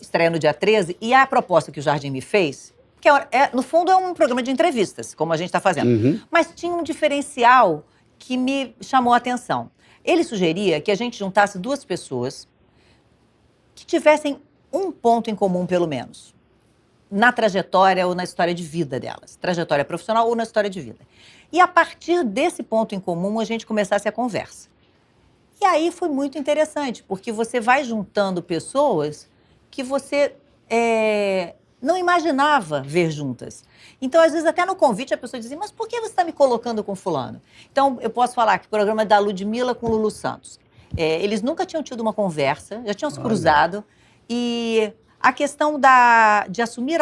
estreia no dia 13, e a proposta que o Jardim me fez, que no fundo é um programa de entrevistas, como a gente está fazendo. Mas tinha um diferencial que me chamou a atenção. Ele sugeria que a gente juntasse 2 pessoas que tivessem um ponto em comum, pelo menos, na trajetória ou na história de vida delas. Trajetória profissional ou na história de vida. E a partir desse ponto em comum, a gente começasse a conversa. E aí foi muito interessante, porque você vai juntando pessoas que você não imaginava ver juntas. Então, às vezes, até no convite, a pessoa dizia, mas por que você está me colocando com fulano? Então, eu posso falar que o programa é da Ludmilla com o Lulu Santos. Eles nunca tinham tido uma conversa, já tinham se cruzado, e a questão de assumir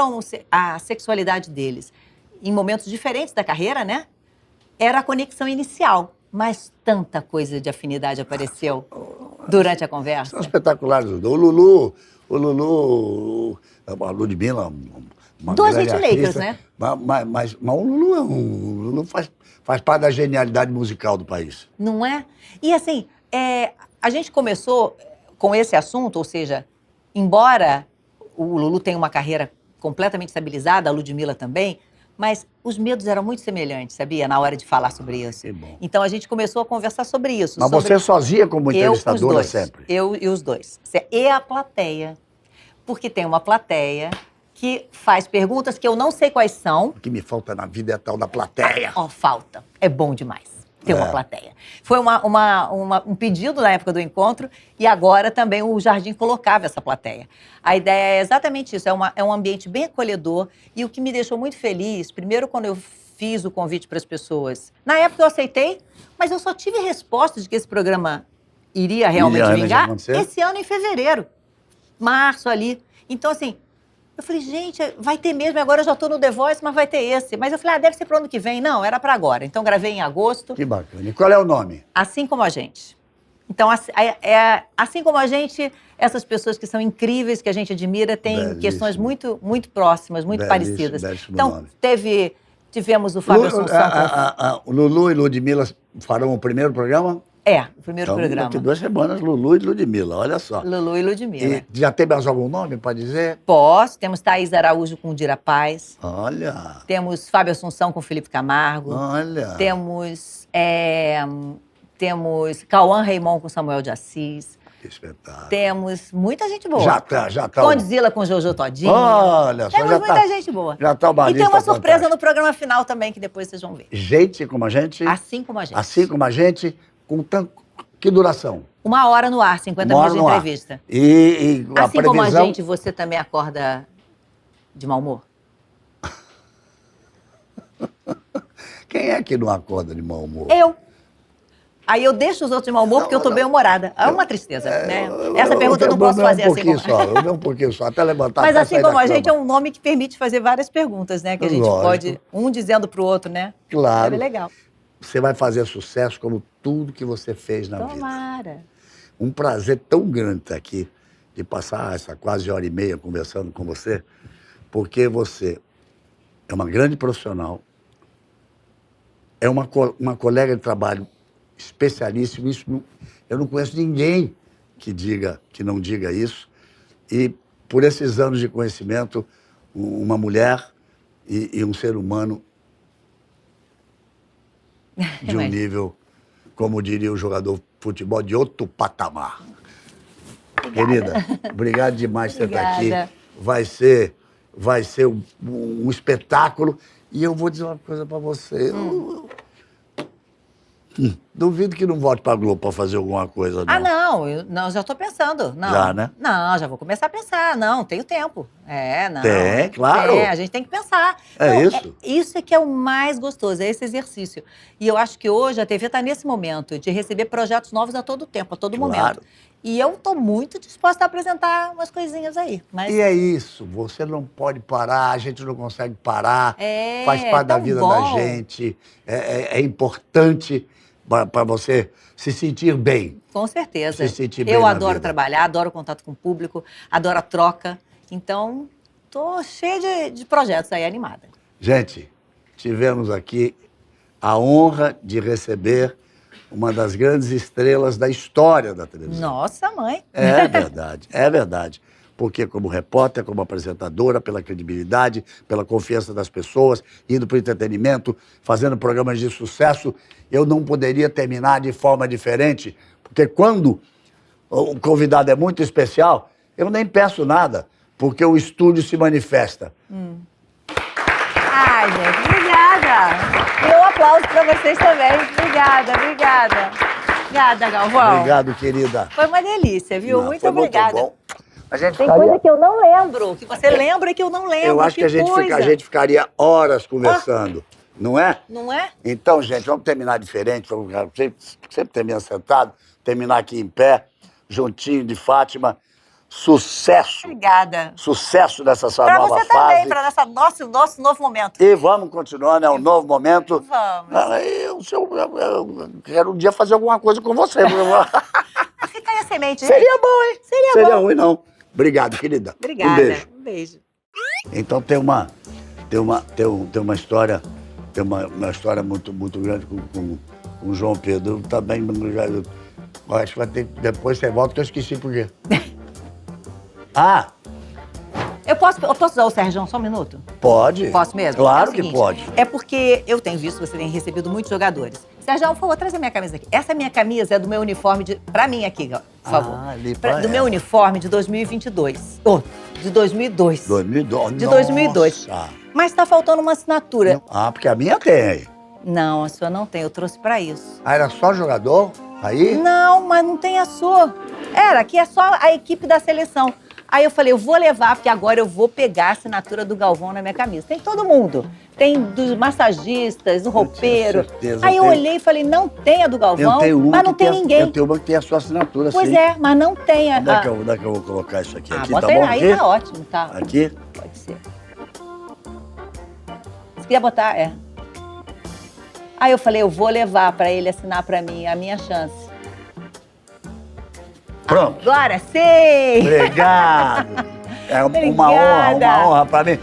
a sexualidade deles em momentos diferentes da carreira, né? Era a conexão inicial. Mas tanta coisa de afinidade apareceu durante a conversa. São espetaculares. O Lulu, a Ludmilla, uma 2 grande hitmakers, artista, né? Mas o Lulu faz parte da genialidade musical do país. Não é? E assim, a gente começou com esse assunto, ou seja, embora o Lulu tenha uma carreira completamente estabilizada, a Ludmilla também, mas os medos eram muito semelhantes, sabia? Na hora de falar sobre isso. Que bom. Então a gente começou a conversar sobre isso. Mas você sozinha como entrevistadora sempre? Eu e os dois. E a plateia. Porque tem uma plateia que faz perguntas que eu não sei quais são. O que me falta na vida é a tal da plateia. Falta. É bom demais ter uma plateia. Foi um pedido na época do encontro e agora também o Jardim colocava essa plateia. A ideia é exatamente isso, é um ambiente bem acolhedor e o que me deixou muito feliz, primeiro quando eu fiz o convite para as pessoas, na época eu aceitei, mas eu só tive resposta de que esse programa iria realmente vingar esse ano em fevereiro, março ali. Então assim, eu falei, gente, vai ter mesmo, agora eu já estou no The Voice, mas vai ter esse. Mas eu falei, deve ser para o ano que vem. Não, era para agora. Então, gravei em agosto. Que bacana. E qual é o nome? Assim Como a Gente. Então, assim como a gente, essas pessoas que são incríveis, que a gente admira, têm questões muito, muito próximas, muito parecidas. Então, nome. tivemos o Fábio Assunção. O Lulu e Ludmilla farão o primeiro programa? O primeiro então, programa. Daqui 2 semanas, Lulu e Ludmilla, olha só. Lulu e Ludmilla. E já tem mais algum nome, pode dizer? Posso. Temos Thaís Araújo com Dira Paz. Olha. Temos Fábio Assunção com Felipe Camargo. Olha. Temos Cauã Raymond com Samuel de Assis. Que espetáculo. Temos muita gente boa. Já tá. Condzilla com Jojo Todinho. Olha só, temos muita gente boa. Já tá uma E tem uma surpresa fantástica. no programa final também, que depois vocês vão ver. Gente como a gente. Assim Como a Gente. Assim como a gente, com que duração? 1 hora no ar, 50 minutos de entrevista. E a assim previsão... como a gente, você também acorda de mau humor? Quem é que não acorda de mau humor? Eu. Aí eu deixo os outros de mau humor porque eu tô bem-humorada. É uma tristeza, né? Essa pergunta eu não posso fazer assim. Eu dei um pouquinho só, até levantar. Mas até assim sair como da a gente é cama. um nome que permite fazer várias perguntas, né? Que a gente Lógico. pode, um dizendo pro outro, né? Claro. É legal. Você vai fazer sucesso como tudo que você fez na vida. Tomara. Um prazer tão grande estar aqui, de passar essa quase hora e meia conversando com você, porque você é uma grande profissional, é uma colega de trabalho especialíssima. Eu não conheço ninguém que não diga isso. E por esses anos de conhecimento, uma mulher e um ser humano de um nível, como diria o jogador de futebol, de outro patamar. Querida, obrigado demais por você estar aqui. Obrigada. Vai ser um espetáculo. E eu vou dizer uma coisa para você. Duvido que não volte para a Globo para fazer alguma coisa, não. Ah, não, eu já tô pensando. Não. Já, né? Não, já vou começar a pensar. Não, tenho tempo. Não. Tem, claro. A gente tem que pensar. É Não, isso. Isso é que é o mais gostoso, é esse exercício. E eu acho que hoje a TV está nesse momento de receber projetos novos a todo tempo, a todo Claro. momento. E eu estou muito disposta a apresentar umas coisinhas aí. Mas E é isso, você não pode parar, a gente não consegue parar, É, faz parte da tão vida bom. da gente, é importante para você se sentir bem. com certeza. Se sentir bem Eu na adoro vida. trabalhar, adoro o contato com o público, adoro a troca. Então, tô cheia de projetos aí, animada. Gente, tivemos aqui a honra de receber uma das grandes estrelas da história da televisão. Nossa, mãe. É verdade, é verdade. Porque como repórter, como apresentadora, pela credibilidade, pela confiança das pessoas, indo para o entretenimento, fazendo programas de sucesso, eu não poderia terminar de forma diferente, porque quando o convidado é muito especial, eu nem peço nada, porque o estúdio se manifesta. Ai, gente, obrigada. E um aplauso para vocês também. Obrigada. Obrigada, Galvão. Obrigado, querida. Foi uma delícia, viu? Não, Muito foi obrigada. Muito bom. A gente Tem ficaria- coisa que eu não lembro, que você lembra e que eu não lembro. Eu acho que a gente ficaria horas conversando, não é? Não é? Então, gente, vamos terminar diferente. Sempre termina sentado, terminar aqui em pé, juntinho de Fátima. Sucesso! Obrigada. Sucesso nessa sua Para nova você fase. também, para nosso novo momento. E vamos continuando, é um novo momento. Vamos. Eu quero um dia fazer alguma coisa com você. Fica aí a semente, hein? Seria bom, hein? Seria bom. ruim, não. Obrigado, querida. Obrigada. Um beijo. Um beijo. Então tem uma história, uma história muito grande com o João Pedro. Também, eu acho que vai ter, depois você volta que eu esqueci por quê. Ah, Eu posso usar o Sérgio só um minuto? pode. Posso mesmo? Claro É o que seguinte, pode. É porque eu tenho visto que você tem recebido muitos jogadores. Sérgio, por favor, traz a minha camisa aqui. Essa minha camisa é do meu uniforme pra mim aqui, por favor. Ali Do pra meu ela. uniforme de 2022. Oh, de 2002. 2002. De 2002. Nossa. Mas tá faltando uma assinatura. Ah, porque a minha tem. Não, a sua não tem. Eu trouxe pra isso. Ah, era só jogador? Aí? Não, mas não tem a sua. Aqui é só a equipe da seleção. Aí eu falei, eu vou levar, porque agora eu vou pegar a assinatura do Galvão na minha camisa. Tem todo mundo. Tem dos massagistas, do roupeiro. certeza, Aí eu eu tenho- olhei e falei, não tem a do Galvão, Eu tenho uma mas não que tem ninguém. Eu tenho uma que tem a sua assinatura, Pois sim. é, mas não tem a... Onde é que eu vou colocar isso aqui? Aqui, bota tá aí, bom? aí Aqui? tá ótimo, tá. Aqui? Pode ser. Você queria botar? Aí eu falei, eu vou levar pra ele assinar pra mim, a minha chance. Pronto. Agora sim! Obrigado. É uma Obrigada. honra para mim.